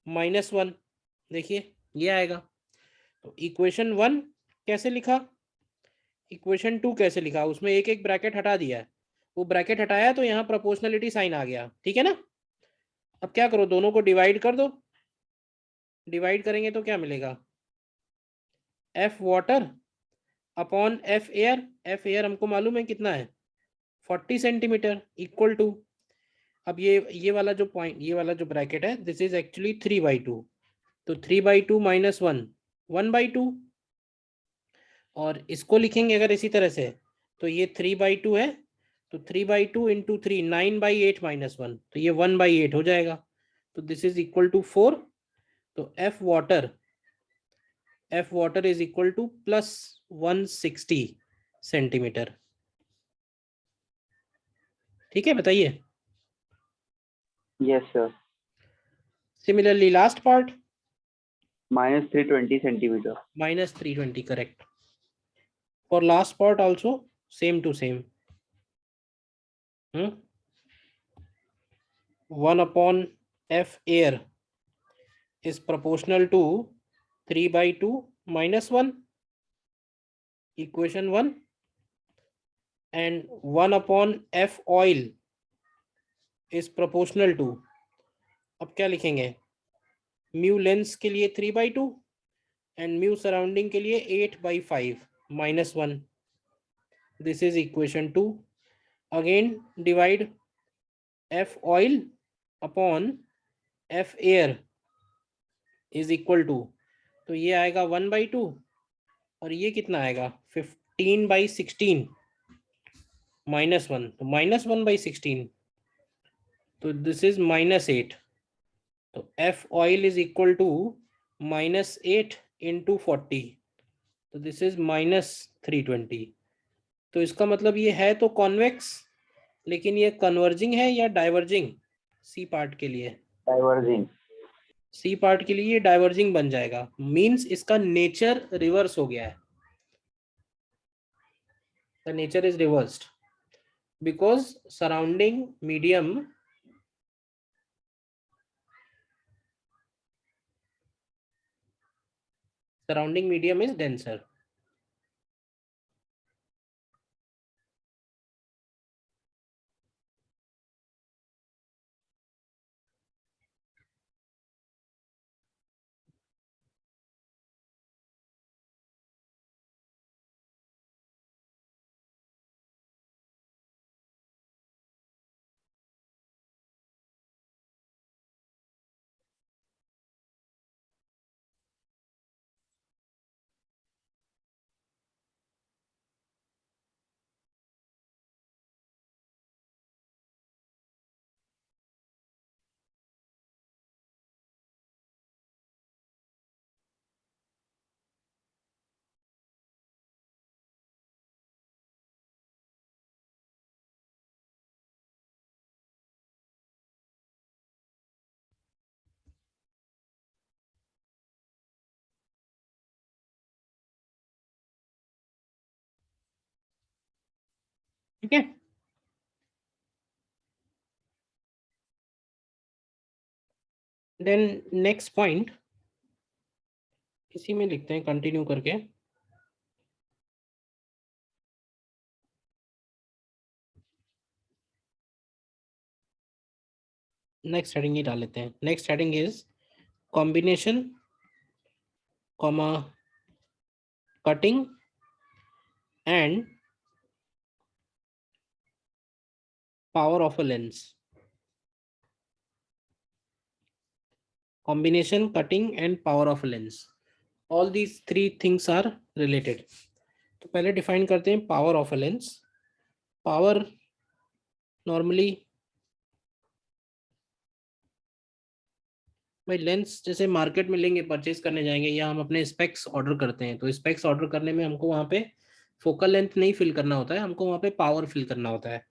-1। देखिए ये आएगा। तो इक्वेशन 1 कैसे लिखा, इक्वेशन 2 कैसे लिखा, उसमें एक एक ब्रैकेट हटा दिया है, वो ब्रैकेट हटाया तो यहाँ प्रोपोर्शनलिटी साइन आ गया, ठीक है ना। अब क्या करो दोनों को डिवाइड कर दो, डिवाइड करेंगे तो क्या मिलेगा F water upon F air. F air हमको मालूम है कितना है 40 सेंटीमीटर इक्वल टू, अब ये वाला जो पॉइंट, ये वाला जो ब्रैकेट है दिस इज एक्चुअली 3/2। तो 3/2 - 1 1/2, और इसको लिखेंगे अगर इसी तरह से तो ये 3/2 है, तो 3/2 × 3 9/8 - 1, तो ये 1/8 हो जाएगा। तो दिस इज इक्वल टू 4। तो F water is equal to +160 centimetre. ठीक है बताइए। Yes sir. Similarly last part -320 centimetre. -320 correct. For last part also same to same. 1/f air is proportional to 3/2 - 1, equation 1, and 1/f oil is proportional to, अब क्या लिखेंगे mu lens के लिए 3/2 and mu surrounding के लिए 8/5 -1, this is equation 2। Again divide F oil upon F air is equal to, तो ये आएगा 1/2, और ये कितना आएगा 15/16 -1, तो -1/16, तो दिस इज -8। तो F oil is equal to -8 × 40, तो दिस इज -320। तो इसका मतलब ये है तो कॉन्वेक्स, लेकिन ये कन्वर्जिंग है या डाइवर्जिंग, सी पार्ट के लिए, डाइवर्जिंग। सी पार्ट के लिए ये डाइवर्जिंग बन जाएगा, मींस इसका नेचर रिवर्स हो गया है, the nature is reversed because surrounding medium is denser. ठीक है। देन नेक्स्ट पॉइंट इसी में लिखते हैं कंटिन्यू करके। नेक्स्ट हेडिंग ही डाल लेते हैं। Next heading is combination comma cutting and power of a lens. Combination, cutting and power of a lens, all these three things are related. तो पहले डिफाइन करते हैं power of a lens. Power normally भाई lens जैसे market में लेंगे, purchase करने जाएंगे या हम अपने स्पेक्स ऑर्डर करते हैं, तो स्पेक्स ऑर्डर करने में हमको वहाँ पे फोकल लेंथ नहीं फिल करना होता है, हमको वहाँ पे पावर फिल करना होता है।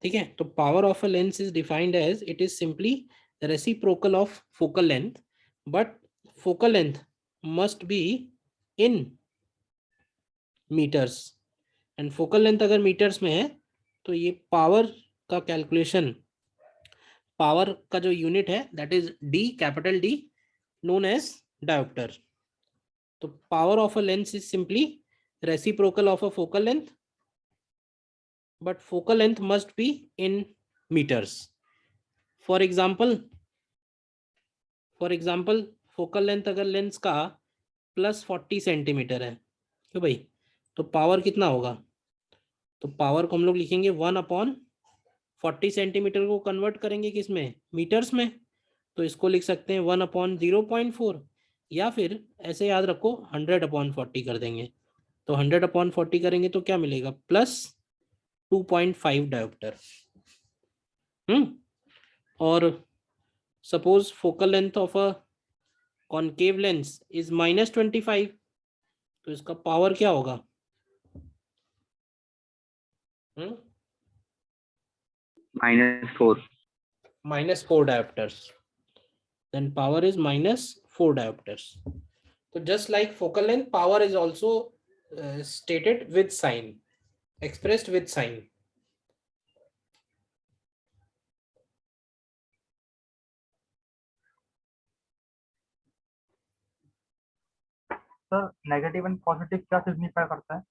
ठीक है, तो power of a lens is defined as it is simply reciprocal of focal length, but focal length must be in metres. And focal length अगर मीटर्स में है तो ये पावर का कैलकुलेशन, पावर का जो यूनिट है that is D, capital D, known as dioptre. तो power of a lens is simply reciprocal of a focal length, but focal length must be in metres. For example focal length अगर lens का +40 centimetre है, क्यों भाई, तो power कितना होगा, तो पावर को हम लोग लिखेंगे 1/40 सेंटीमीटर को कन्वर्ट करेंगे किस में, मीटर्स में, तो इसको लिख सकते हैं 1/0.4, या फिर ऐसे याद रखो 100/40 कर देंगे। तो 100/40 करेंगे तो क्या मिलेगा, +2.5 डायोप्टर। और suppose focal length of a concave lens is -25, तो इसका पावर क्या होगा, -4. -4 diopters. Then power is -4 diopters. So just like focal length, power is also stated with sign, expressed with sign. Sir negative and positive क्या signify करता है?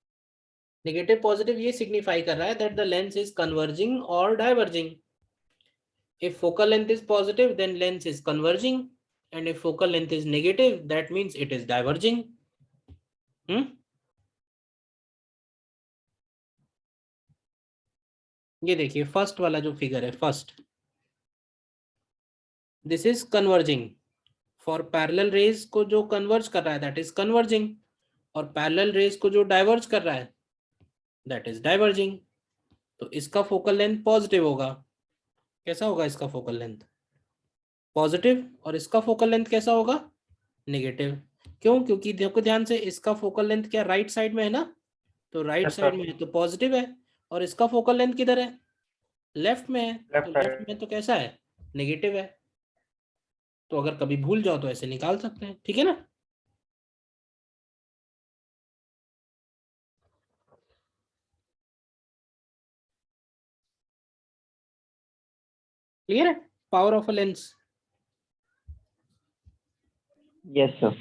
Negative positive ये signify कर रहा है that the lens is converging और diverging. If focal length is positive, then lens is converging, and if focal length is negative, that means it is diverging. ये देखिए फर्स्ट वाला जो फिगर है, first, this is converging. For parallel raise को जो converge कर रहा है दैट इज कन्वर्जिंग, और पैरेलल रेज को जो डाइवर्ज कर रहा है दैट इज डाइवर्जिंग। तो इसका फोकल लेंथ पॉजिटिव होगा। कैसा होगा इसका फोकल लेंथ, पॉजिटिव, और इसका फोकल लेंथ कैसा होगा, नेगेटिव। क्यों, क्योंकि देखो ध्यान से, इसका फोकल लेंथ क्या राइट साइड में है ना, तो राइट साइड में है तो पॉजिटिव है, और इसका फोकल लेंथ किधर है, लेफ्ट में है, तो लेफ्ट में तो कैसा है, नेगेटिव है। तो अगर कभी भूल जाओ तो ऐसे निकाल सकते हैं, ठीक है ना। क्लियर है, power of a lens. Yes, sir.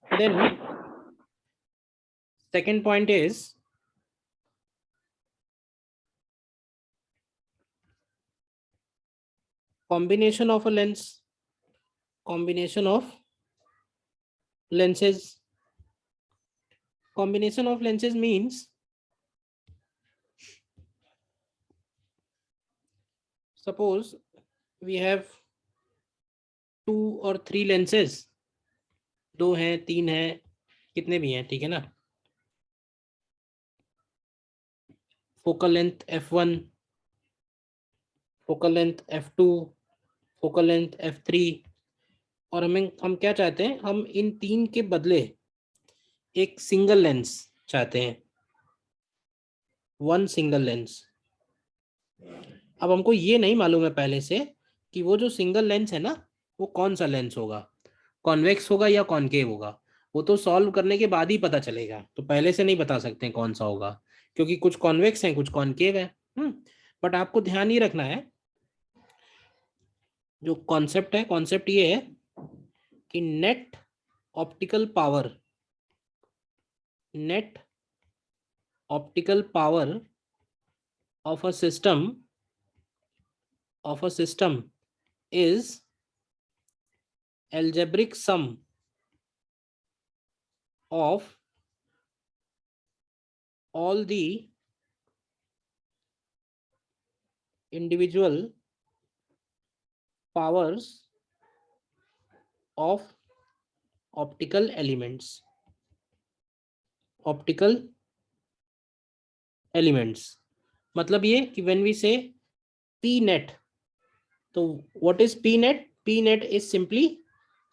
Then second point is combination of a lens, combination of lenses. Combination of lenses means suppose we have 2 or 3 lenses, 2 हैं, 3 हैं, कितने भी हैं, ठीक है ना। Focal length f1, focal length f2, focal length f3, और हम क्या चाहते हैं, हम इन 3 के बदले एक सिंगल लेंस चाहते हैं, 1 सिंगल लेंस। अब हमको ये नहीं मालूम है पहले से कि वो जो सिंगल लेंस है ना वो कौन सा लेंस होगा, कॉन्वेक्स होगा या कॉनकेव होगा। वो तो सॉल्व करने के बाद ही पता चलेगा, तो पहले से नहीं बता सकते हैं कौन सा होगा, क्योंकि कुछ कॉन्वेक्स हैं कुछ कॉनकेव है। बट आपको ध्यान ये रखना है, जो कॉन्सेप्ट है, कॉन्सेप्ट ये है कि net optical power, net optical power of a system is algebraic sum of all the individual powers of optical elements, optical elements। मतलब ये कि when we say p net, तो what is p net? p net is simply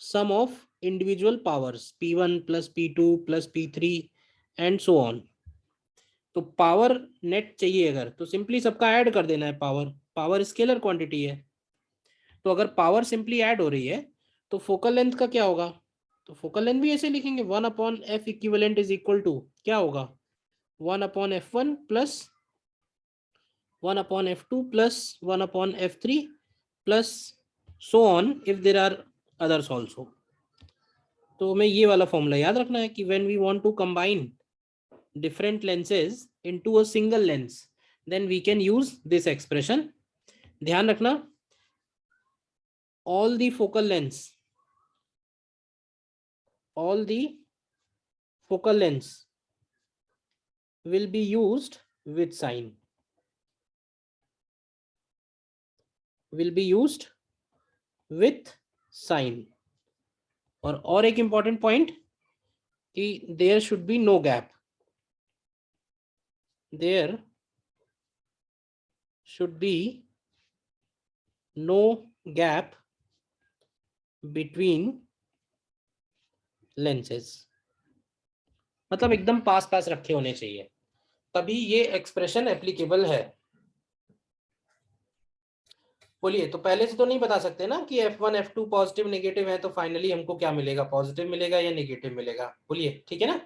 sum of individual powers p1 plus p2 plus p3 and so on। तो power net चाहिए अगर, तो simply सबका add कर देना है। पावर, पावर स्केलर क्वांटिटी है, तो अगर पावर सिंपली ऐड हो रही है तो फोकल लेंथ का क्या होगा? तो फोकल लेंथ भी ऐसे लिखेंगे, 1/f equivalent is equal to क्या होगा? 1/f1 plus 1/f2 plus 1/f3 plus so on if there are others also. तो हमें ये वाला फॉर्मूला याद रखना है कि when we want to combine different lenses into a single lens, then we can use this expression। ध्यान रखना, all the focal lengths, all the focal lengths will be used with sign, will be used with sign। और एक important point कि there should be no gap, there should be no gap between lenses। मतलब एकदम पास पास रखे होने चाहिए, तभी ये एक्सप्रेशन एप्लीकेबल है। बोलिए, तो पहले से तो नहीं बता सकते ना कि F1 F2 पॉजिटिव नेगेटिव है, तो फाइनली हमको क्या मिलेगा, पॉजिटिव मिलेगा या नेगेटिव मिलेगा? बोलिए, ठीक है ना?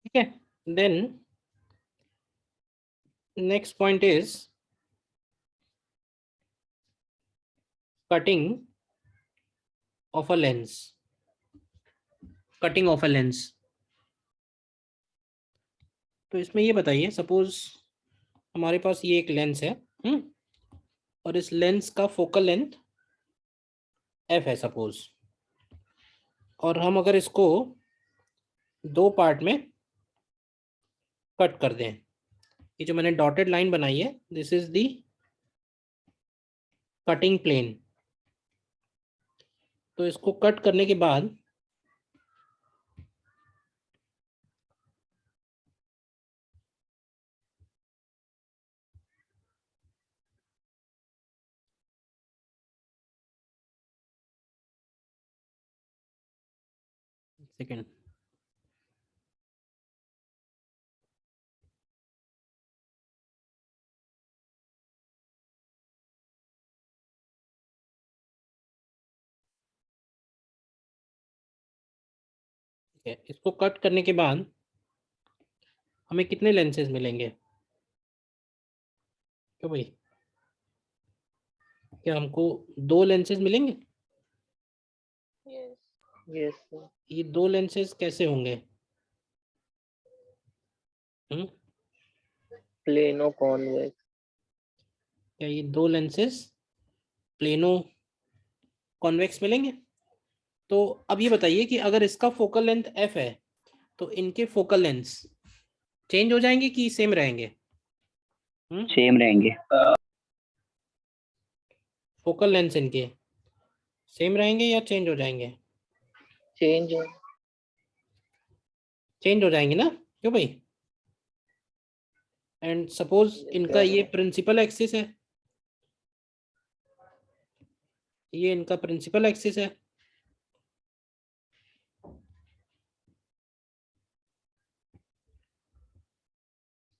ठीक है, then next point is cutting of a lens, cutting of a lens. तो इसमें ये बताइए, सपोज हमारे पास ये एक लेंस है, और इस लेंस का फोकल लेंथ f है सपोज, और हम अगर इसको दो पार्ट में कट कर दें, ये जो मैंने डॉटेड लाइन बनाई है, this is the cutting plane. तो इसको कट करने के बाद सेकेंड, ठीक है, इसको कट करने के बाद हमें कितने लेंसेज मिलेंगे? क्यों भाई, क्या हमको दो लेंसेज मिलेंगे? Yes. Yes, sir. ये दो लेंसेज कैसे होंगे? Plano convex. क्या ये दो लेंसेज प्लेनो कॉन्वेक्स मिलेंगे? तो अब ये बताइए कि अगर इसका फोकल लेंथ f है तो इनके फोकल लेंथ चेंज हो जाएंगे कि सेम रहेंगे? सेम रहेंगे। फोकल लेंथ इनके सेम रहेंगे या चेंज हो जाएंगे? Change. चेंज हो जाएंगे ना, क्यों भाई? एंड सपोज इनका ये प्रिंसिपल एक्सिस है, ये इनका प्रिंसिपल एक्सिस है,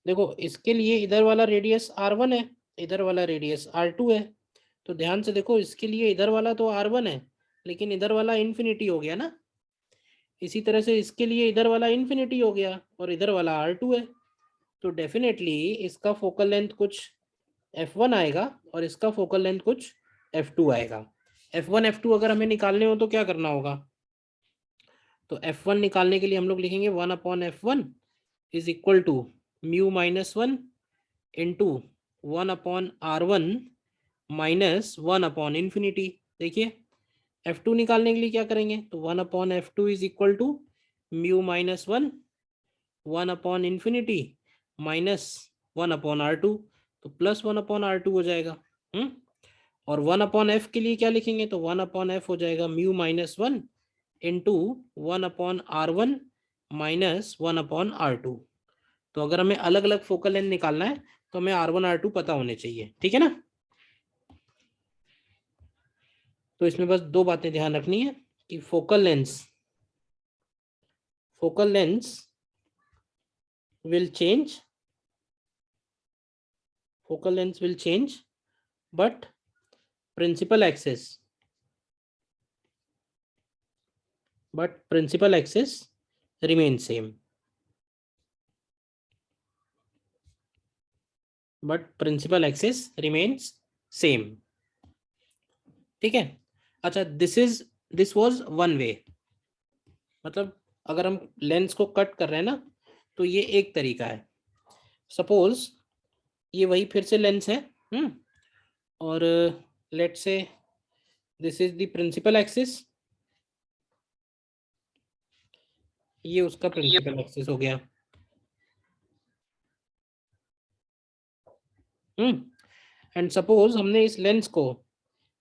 देखो इसके लिए इधर वाला रेडियस r1 है, इधर वाला रेडियस r2 है। तो ध्यान से देखो, इसके लिए इधर वाला तो r1 है लेकिन इधर वाला इन्फिनिटी हो गया ना। इसी तरह से इसके लिए इधर वाला इन्फिनिटी हो गया और इधर वाला r2 है। तो डेफिनेटली इसका फोकल लेंथ कुछ f1 आएगा और इसका फोकल लेंथ कुछ f2 आएगा। f1 f2 अगर हमें निकालने हो तो क्या करना होगा? तो f1 निकालने के लिए हम लोग लिखेंगे 1/f1 is equal to mu minus 1 into 1/r1 minus 1 infinity. देखिए f2 निकालने के लिए क्या करेंगे? तो 1/f2 is equal to mu minus 1 infinity minus 1/r2, तो प्लस 1/r2 हो जाएगा। और 1/f के लिए क्या लिखेंगे? तो 1/f हो जाएगा mu minus 1 into 1/r1 minus 1/r2। तो अगर हमें अलग अलग फोकल लेंथ निकालना है तो हमें r1 r2 पता होने चाहिए, ठीक है ना। तो इसमें बस दो बातें ध्यान रखनी है कि focal length will change, focal length will change, but principal axis remains same. But principal axis remains same. ठीक है। अच्छा, this was one way, मतलब अगर हम लेंस को कट कर रहे हैं ना तो ये एक तरीका है। सपोज ये वही फिर से लेंस है, और let say this is the principal axis, ये उसका प्रिंसिपल एक्सिस हो गया। एंड सपोज हमने इस लेंस को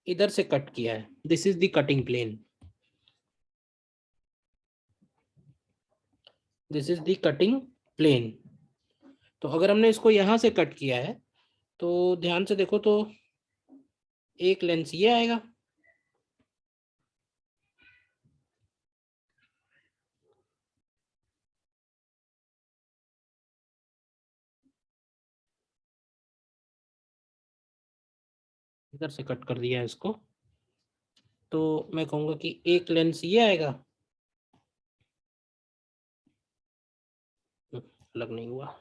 इधर से कट किया है, this is the cutting plane, this is the cutting plane. तो अगर हमने इसको यहां से कट किया है तो ध्यान से देखो, तो एक लेंस ये आएगा, इधर से कट कर दिया है इसको, तो मैं कहूंगा कि एक लेंस ये आएगा, अलग नहीं हुआ,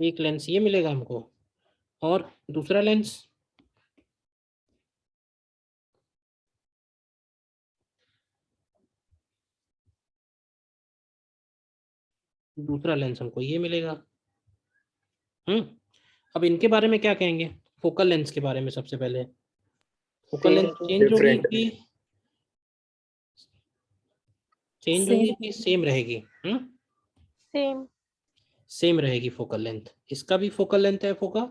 एक लेंस ये मिलेगा हमको और दूसरा लेंस हमको ये मिलेगा। अब इनके बारे में क्या कहेंगे? फोकल लेंस के बारे में सबसे पहले, फोकल लेंथ चेंज होगी कि सेम रहेगी? सेम रहेगी फोकल लेंथ। इसका भी फोकल लेंथ एफ होगा,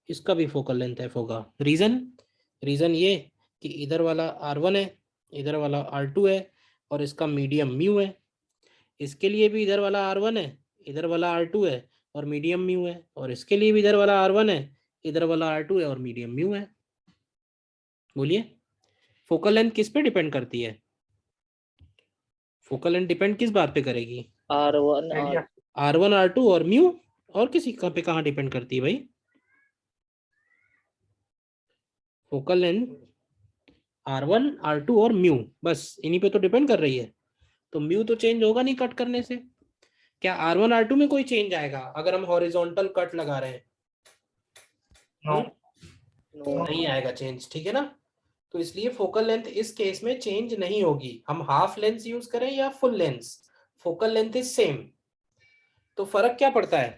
इसका भी फोकल लेंथ एफ होगा। रीजन ये कि इधर वाला r1 है, इधर वाला r2 है और इसका मीडियम म्यू है। इसके लिए भी इधर वाला r1 है, इधर वाला r2 है और मीडियम म्यू है, और इसके लिए भी इधर वाला r1 है, इधर वाला r2 है और मीडियम म्यू है। बोलिए, फोकल लेंथ किस पे डिपेंड करती है? फोकल लेंथ डिपेंड किस बात पे करेगी? R1 R1 R2 और म्यू, और किसी का पे कहाँ डिपेंड करती है भाई? फोकल लेंथ R1 R2 और म्यू, बस इन्हीं पे तो डिपेंड कर रही है। तो म्यू तो चेंज होगा नहीं कट करने से। क्या R1 R2 में कोई चेंज आएगा अगर हम हॉरिजॉन्टल कट लगा रहे हैं? नो नहीं आएगा चेंज, ठीक है ना। तो इसलिए फोकल लेंथ इस केस में चेंज नहीं होगी, हम हाफ लेंस यूज करें या full lens, focal length is same. तो फर्क क्या पड़ता है,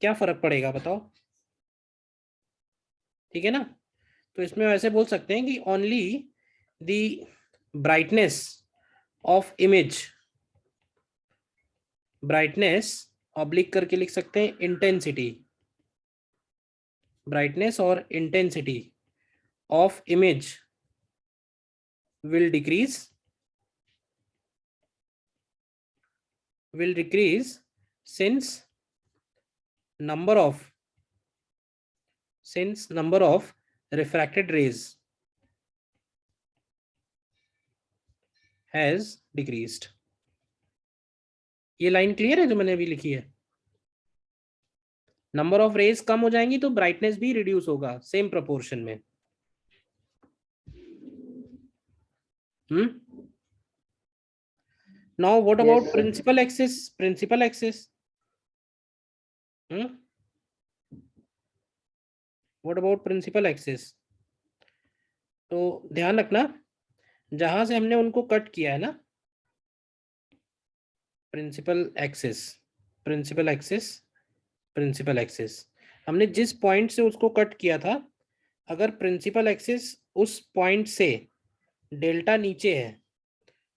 क्या फर्क पड़ेगा बताओ, ठीक है ना। तो इसमें वैसे बोल सकते हैं कि only the brightness of image, brightness oblique करके लिख सकते हैं इंटेंसिटी, ब्राइटनेस और intensity of image will decrease since number of refracted rays has decreased। ये लाइन क्लियर है जो मैंने अभी लिखी है। नंबर ऑफ रेज कम हो जाएंगी तो ब्राइटनेस भी रिड्यूस होगा सेम प्रोपोर्शन में। Now what about Yes, sir. principal axis? What about principal axis? तो ध्यान रखना जहां से हमने उनको कट किया है ना, प्रिंसिपल एक्सिस हमने जिस पॉइंट से उसको कट किया था, अगर प्रिंसिपल एक्सिस उस पॉइंट से डेल्टा नीचे है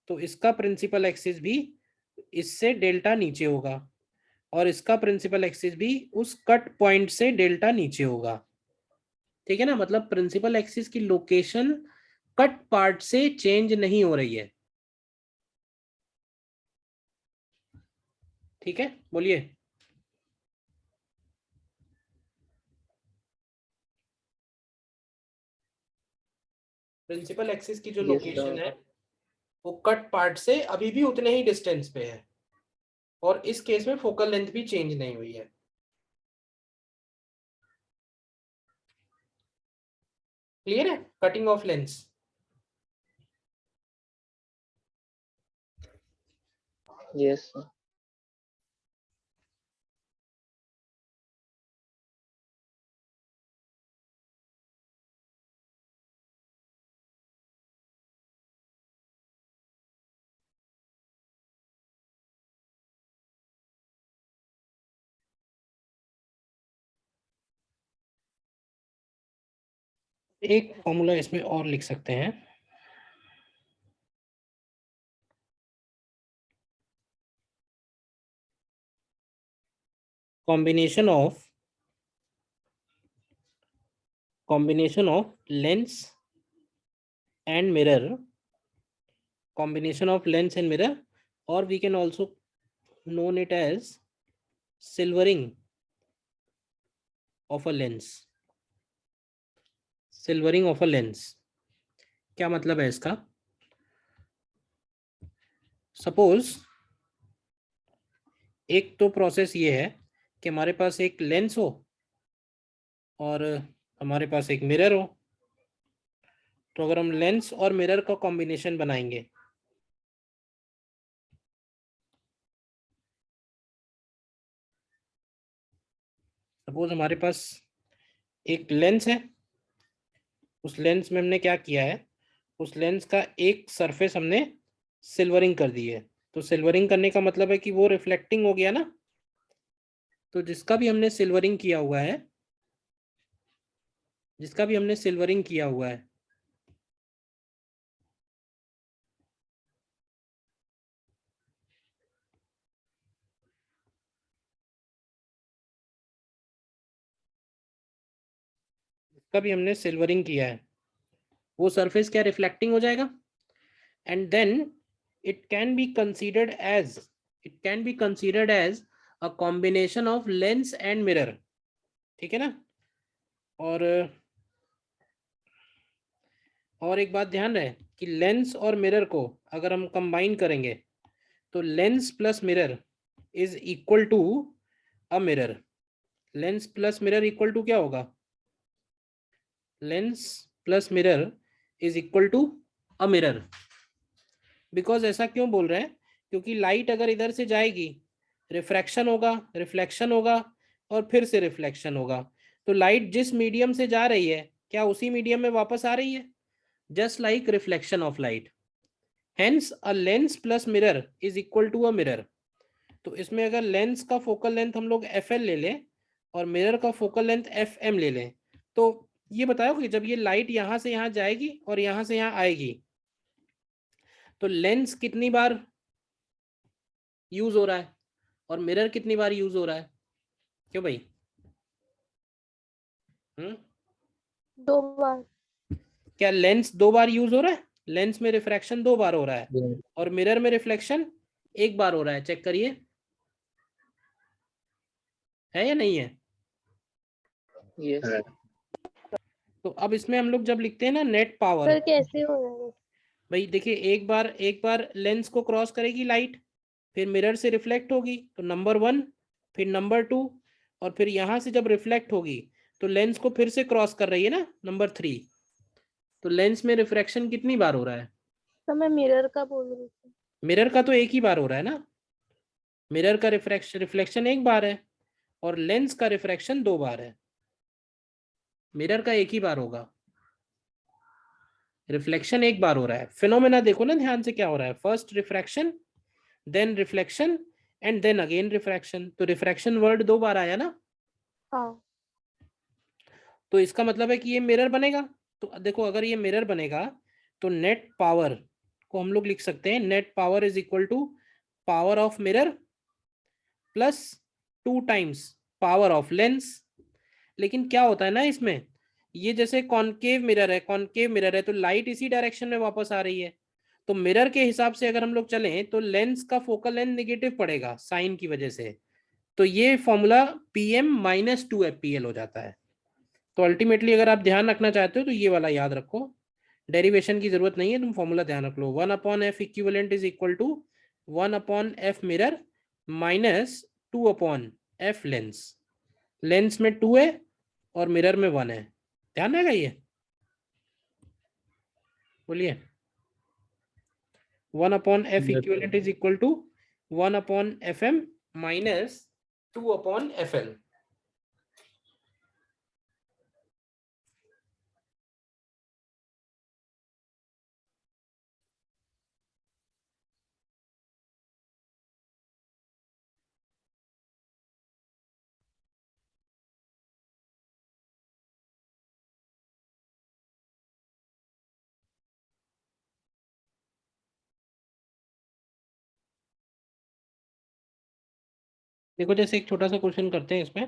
तो इसका प्रिंसिपल एक्सिस भी इससे डेल्टा नीचे होगा, और इसका प्रिंसिपल एक्सिस भी उस कट पॉइंट से डेल्टा नीचे होगा, ठीक है ना। मतलब प्रिंसिपल एक्सिस की लोकेशन कट पार्ट से चेंज नहीं हो रही है, ठीक है, बोलिए। प्रिंसिपल एक्सिस की जो Yes, लोकेशन sir. है वो कट पार्ट से अभी भी उतने ही डिस्टेंस पे है, और इस केस में फोकल लेंथ भी चेंज नहीं हुई है। क्लियर है, cutting of lens. Yes, sir. एक फॉर्मूला इसमें और लिख सकते हैं, combination of lens and mirror, or we can also known it as silvering of a lens। क्या मतलब है इसका? सपोज एक तो प्रोसेस ये है कि हमारे पास एक लेंस हो और हमारे पास एक मिरर हो, तो अगर हम लेंस और मिरर का कॉम्बिनेशन बनाएंगे, सपोज हमारे पास एक लेंस है, उस लेंस में हमने क्या किया है, उस लेंस का एक सरफेस हमने सिल्वरिंग कर दी है। तो सिल्वरिंग करने का मतलब है कि वो रिफ्लेक्टिंग हो गया ना। तो जिसका भी हमने सिल्वरिंग किया हुआ है, वो सरफेस क्या रिफ्लेक्टिंग हो जाएगा, and then it can be considered as a combination of lens and mirror, ठीक है ना। और एक बात ध्यान रहे कि लेंस और मिरर को अगर हम कंबाइन करेंगे तो lens plus mirror is equal to a mirror. Lens plus mirror equal to क्या होगा? Lens plus mirror is equal to a mirror. Because ऐसा क्यों बोल रहे हैं? क्योंकि लाइट अगर इधर से जाएगी, रिफ्रैक्शन होगा, रिफ्लेक्शन होगा और फिर से रिफ्लेक्शन होगा। तो लाइट जिस मीडियम से जा रही है क्या उसी मीडियम में वापस आ रही है, just like reflection of light. Hence a lens plus mirror is equal to a mirror. तो इसमें अगर लेंस का फोकल लेंथ हम लोग एफ एल ले लें और मिरर का फोकल लेंथ एफ एम ले लें, तो ये बताओ कि जब ये लाइट यहां से यहां जाएगी और यहां से यहां आएगी तो लेंस कितनी बार यूज हो रहा है और मिरर कितनी बार यूज हो रहा है, क्यों भाई? 2 बार। क्या लेंस 2 बार यूज हो रहा है? लेंस में रिफ्रैक्शन 2 बार हो रहा है Yes. और मिरर में रिफ्लेक्शन 1 बार हो रहा है। चेक करिए, है या नहीं है? Yes. है। तो अब इसमें हम लोग जब लिखते हैं ना नेट पावर, फिर कैसे हो रहा है? भाई देखिए एक बार लेंस को क्रॉस करेगी लाइट, फिर मिरर से रिफ्लेक्ट होगी तो नंबर 1, फिर नंबर 2, और फिर यहां से जब रिफ्लेक्ट होगी तो लेंस को फिर से क्रॉस कर रही है ना, नंबर 3। तो लेंस में रिफ्रैक्शन कितनी बार हो रहा है? तो मैं मिरर का बोल रही थी। मिरर का तो एक ही बार हो रहा है ना, मिरर का रिफ्लेक्शन 1 बार है और लेंस का रिफ्रैक्शन 2 बार है। मिरर का एक ही बार होगा, रिफ्लेक्शन 1 बार हो रहा है। फिनोमेना देखो ना ध्यान से क्या हो रहा है, first refraction, then reflection and then again refraction. तो रिफ्रैक्शन वर्ड 2 बार आया ना, हाँ। तो इसका मतलब है कि ये मिरर बनेगा। तो देखो अगर ये मिरर बनेगा तो नेट पावर को हम लोग लिख सकते हैं, net power is equal to power of mirror plus 2 times power of lens. लेकिन क्या होता है ना इसमें, ये जैसे कॉनकेव मिरर है तो लाइट इसी डायरेक्शन में वापस आ रही है। तो मिरर के हिसाब से अगर हम लोग चलें तो लेंस का फोकल लेंथ नेगेटिव पड़ेगा साइन की वजह से। तो ये फॉर्मूला PM-2 FPL हो जाता है। तो अल्टीमेटली अगर आप ध्यान रखना चाहते हो तो ये वाला याद रखो, डेरिवेशन की जरूरत नहीं है, तुम फॉर्मूला ध्यान रख लो। 1/F equivalent is equal to 1/F mirror minus 2/F lens. Lens में 2 है और मिरर में 1 है, ध्यान रहेगा ये। बोलिए 1/F equivalent is equal to 1/FM minus 2/FL। देखो जैसे एक छोटा सा क्वेश्चन करते हैं इसमें,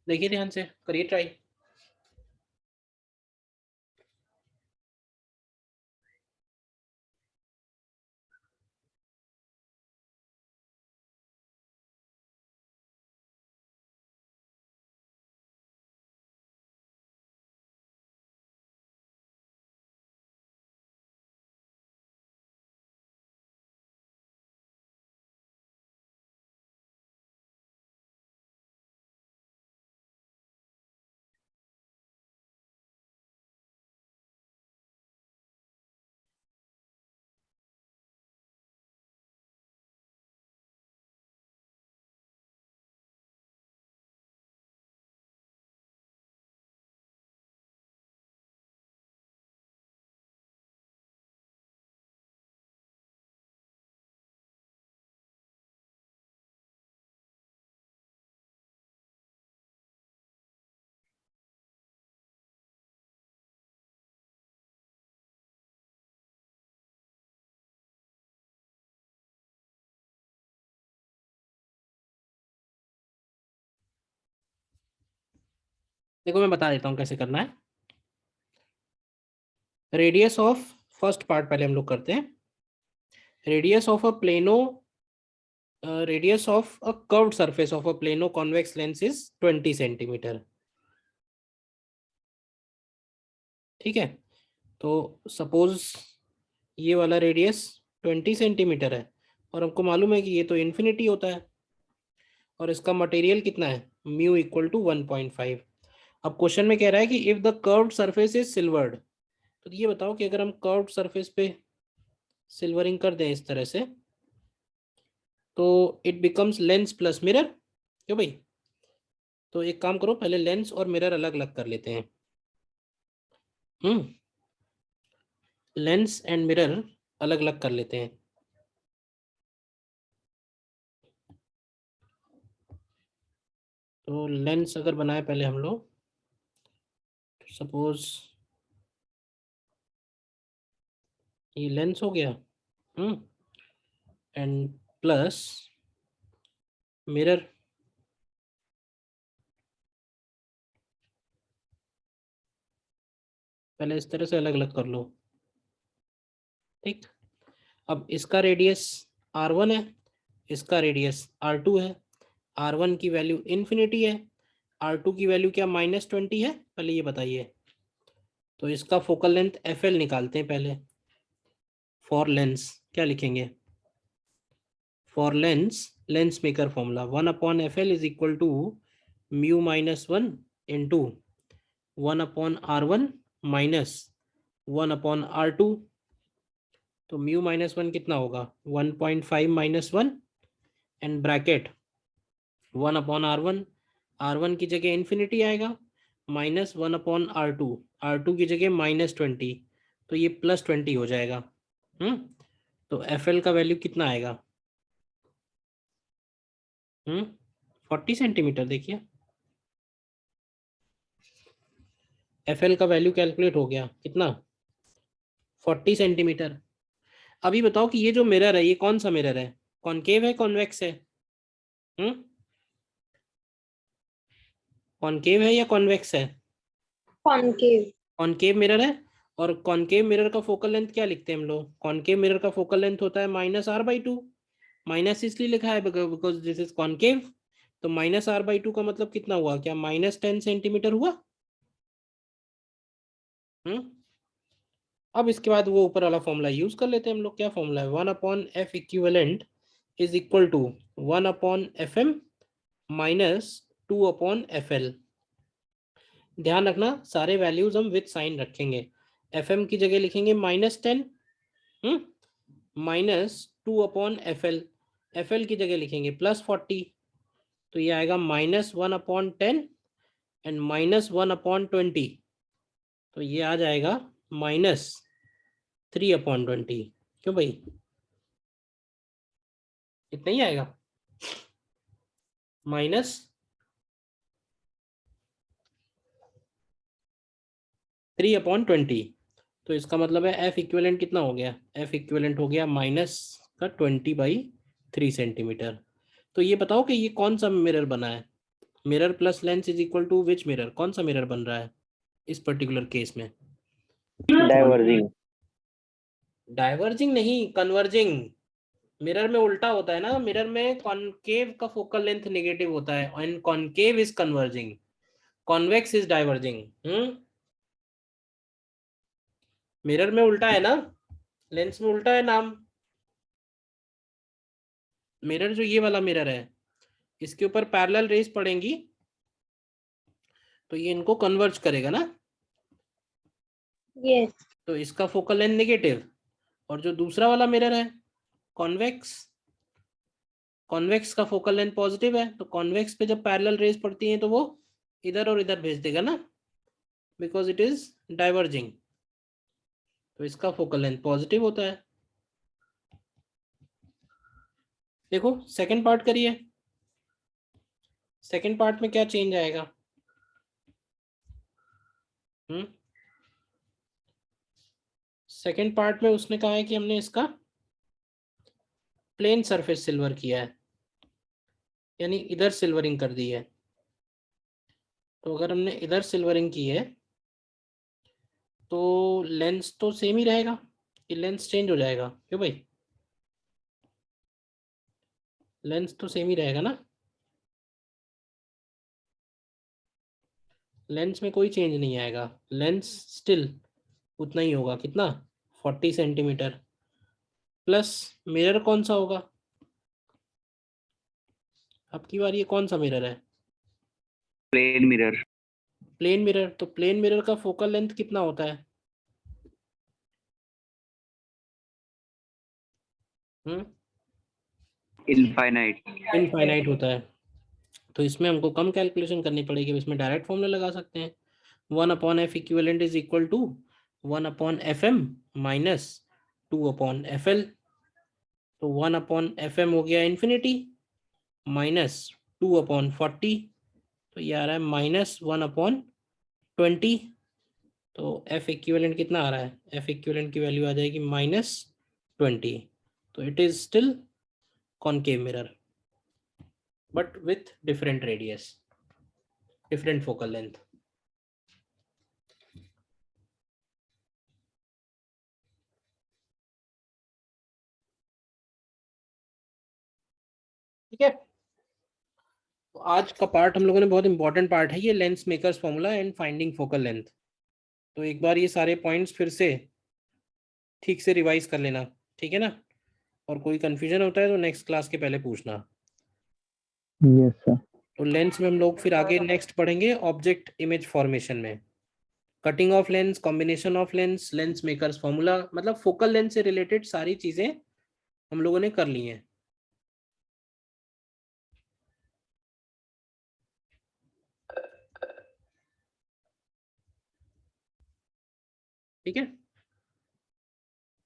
देखिए ध्यान से करिए ट्राई। देखो मैं बता देता हूँ कैसे करना है। रेडियस ऑफ फर्स्ट पार्ट पहले हम लोग करते हैं। Radius of a plano radius of a curved surface of a plano convex lens is 20 centimetre. ठीक है, तो सपोज ये वाला रेडियस 20 सेंटीमीटर है और हमको मालूम है कि ये तो इन्फिनिटी होता है और इसका मटेरियल कितना है, म्यू इक्वल टू 1.5। अब क्वेश्चन में कह रहा है कि if the curved surface is silvered, तो ये बताओ कि अगर हम कर्व्ड सरफेस पे सिल्वरिंग कर दें इस तरह से, तो it becomes lens plus mirror, क्यों भाई? तो एक काम करो, पहले लेंस और मिरर अलग अलग कर लेते हैं। लेंस एंड मिरर अलग अलग कर लेते हैं। तो लेंस अगर बनाए पहले हम लोग, सपोज ये लेंस हो गया, एंड प्लस मिरर, पहले इस तरह से अलग अलग कर लो, ठीक। अब इसका रेडियस R1 है, इसका रेडियस R2 है। R1 की वैल्यू इन्फिनिटी है, R2 की वैल्यू क्या -20 है, पहले ये बताइए। तो इसका फोकल लेंथ FL निकालते हैं पहले। फॉर लेंस क्या लिखेंगे? For lens maker formula 1/FL is equal to mu -1 into 1/R1 minus 1/R2। तो म्यू -1 कितना होगा? 1.5 - 1 एंड ब्रैकेट 1/R1, R1 की जगह इन्फिनिटी आएगा, माइनस 1/R2, R2 की जगह -20, तो ये +20 हो जाएगा। तो FL का वैल्यू कितना आएगा? 40 सेंटीमीटर। देखिए FL का वैल्यू कैलकुलेट हो गया, कितना? 40 सेंटीमीटर। अभी बताओ कि ये जो मिरर है ये कौन सा मिरर है? कॉनकेव है, कॉन्वेक्स है? कॉनकेव है या कॉन्वेक्स है? कॉनकेव। कॉनकेव मिरर है। और कॉनकेव मिरर का फोकल लेंथ क्या लिखते हैं हम लोग? कॉनकेव मिरर का फोकल लेंथ होता है -R/2। माइनस इसलिए लिखा है बिकॉज दिस इज कॉनकेव। तो -R/2 का मतलब कितना हुआ? क्या -10 सेंटीमीटर हुआ? अब इसके बाद वो ऊपर वाला फॉर्मूला यूज कर लेते हैं हम लोग। क्या फॉर्मूला है? 1/F equivalent is equal to 1/FM minus 2/FL। ध्यान रखना सारे वैल्यूज हम विद साइन रखेंगे। FM की जगह लिखेंगे -10 माइनस 2/FL, FL की जगह लिखेंगे +40। तो ये आएगा -1/10 एंड -1/20। तो ये आ जाएगा -3/20। क्यों भाई? इतना ही आएगा, -3/20। तो इसका मतलब है F इक्विवेलेंट कितना हो गया? F इक्विवेलेंट हो गया -20/3 सेंटीमीटर। तो ये बताओ कि ये कौन सा मिरर बना है? Mirror plus lens is equal to which mirror? कौन सा मिरर बन रहा है इस पर्टिकुलर केस में? डाइवर्जिंग। डाइवर्जिंग नहीं, कन्वर्जिंग। मिरर में उल्टा होता है ना, मिरर में कॉनकेव का फोकल लेंथ नेगेटिव होता है and concave is converging, convex is diverging. Mirror में उल्टा है ना, लेंस में उल्टा है नाम। मिरर जो ये वाला मिरर है इसके ऊपर पैरेलल रेज पड़ेंगी तो ये इनको कन्वर्ज करेगा ना। यस। तो इसका फोकल लेंथ नेगेटिव, और जो दूसरा वाला मिरर है कॉन्वेक्स, कॉन्वेक्स का फोकल लेंथ पॉजिटिव है। तो कॉन्वेक्स पे जब पैरेलल रेज पड़ती हैं तो वो इधर और इधर भेज देगा ना, बिकॉज इट इज डाइवर्जिंग। तो इसका फोकल लेंथ पॉजिटिव होता है। देखो सेकंड पार्ट करिए, सेकंड पार्ट में क्या चेंज आएगा? सेकंड पार्ट में उसने कहा है कि हमने इसका प्लेन सरफेस सिल्वर किया है, यानी इधर सिल्वरिंग कर दी है। तो अगर हमने इधर सिल्वरिंग की है तो लेंस तो सेम ही रहेगा, ये लेंस चेंज हो जाएगा। क्यों भाई? लेंस तो सेम ही रहेगा ना, लेंस में कोई चेंज नहीं आएगा, लेंस स्टिल उतना ही होगा। कितना? 40 सेंटीमीटर। प्लस मिरर कौन सा होगा? अब की बार ये कौन सा मिरर है? Plane mirror. Plane mirror. तो प्लेन मिरर का फोकल लेंथ कितना होता है? इनफाइनाइट। इनफाइनाइट होता है, तो इसमें हमको कम कैलकुलेशन करनी पड़ेगी। अब इसमें डायरेक्ट फॉर्मूला लगा सकते हैं, 1/f equivalent is equal to 1/fm minus 2/fl। तो 1/fm हो गया इन्फिनिटी माइनस 2/40, तो ये आ रहा है -1/20। तो एफ इक्विवेलेंट कितना आ रहा है, एफ इक्विवेलेंट की वैल्यू आ जाएगी -20। तो it is still concave mirror but with different radius, different focal length. ठीक है, तो आज का पार्ट हम लोगों ने, बहुत इंपॉर्टेंट पार्ट है ये, lens makers formula and finding focal length. तो एक बार ये सारे पॉइंट्स फिर से ठीक से रिवाइज कर लेना, ठीक है ना। और कोई कंफ्यूजन होता है तो नेक्स्ट क्लास के पहले पूछना। Yes sir. तो लेंस में हम लोग फिर आगे नेक्स्ट पढ़ेंगे ऑब्जेक्ट इमेज फॉर्मेशन में, cutting of lens, combination of lens, lens makers formula, मतलब फोकल लेंथ से रिलेटेड सारी चीजें हम लोगों ने कर ली हैं। ठीक है।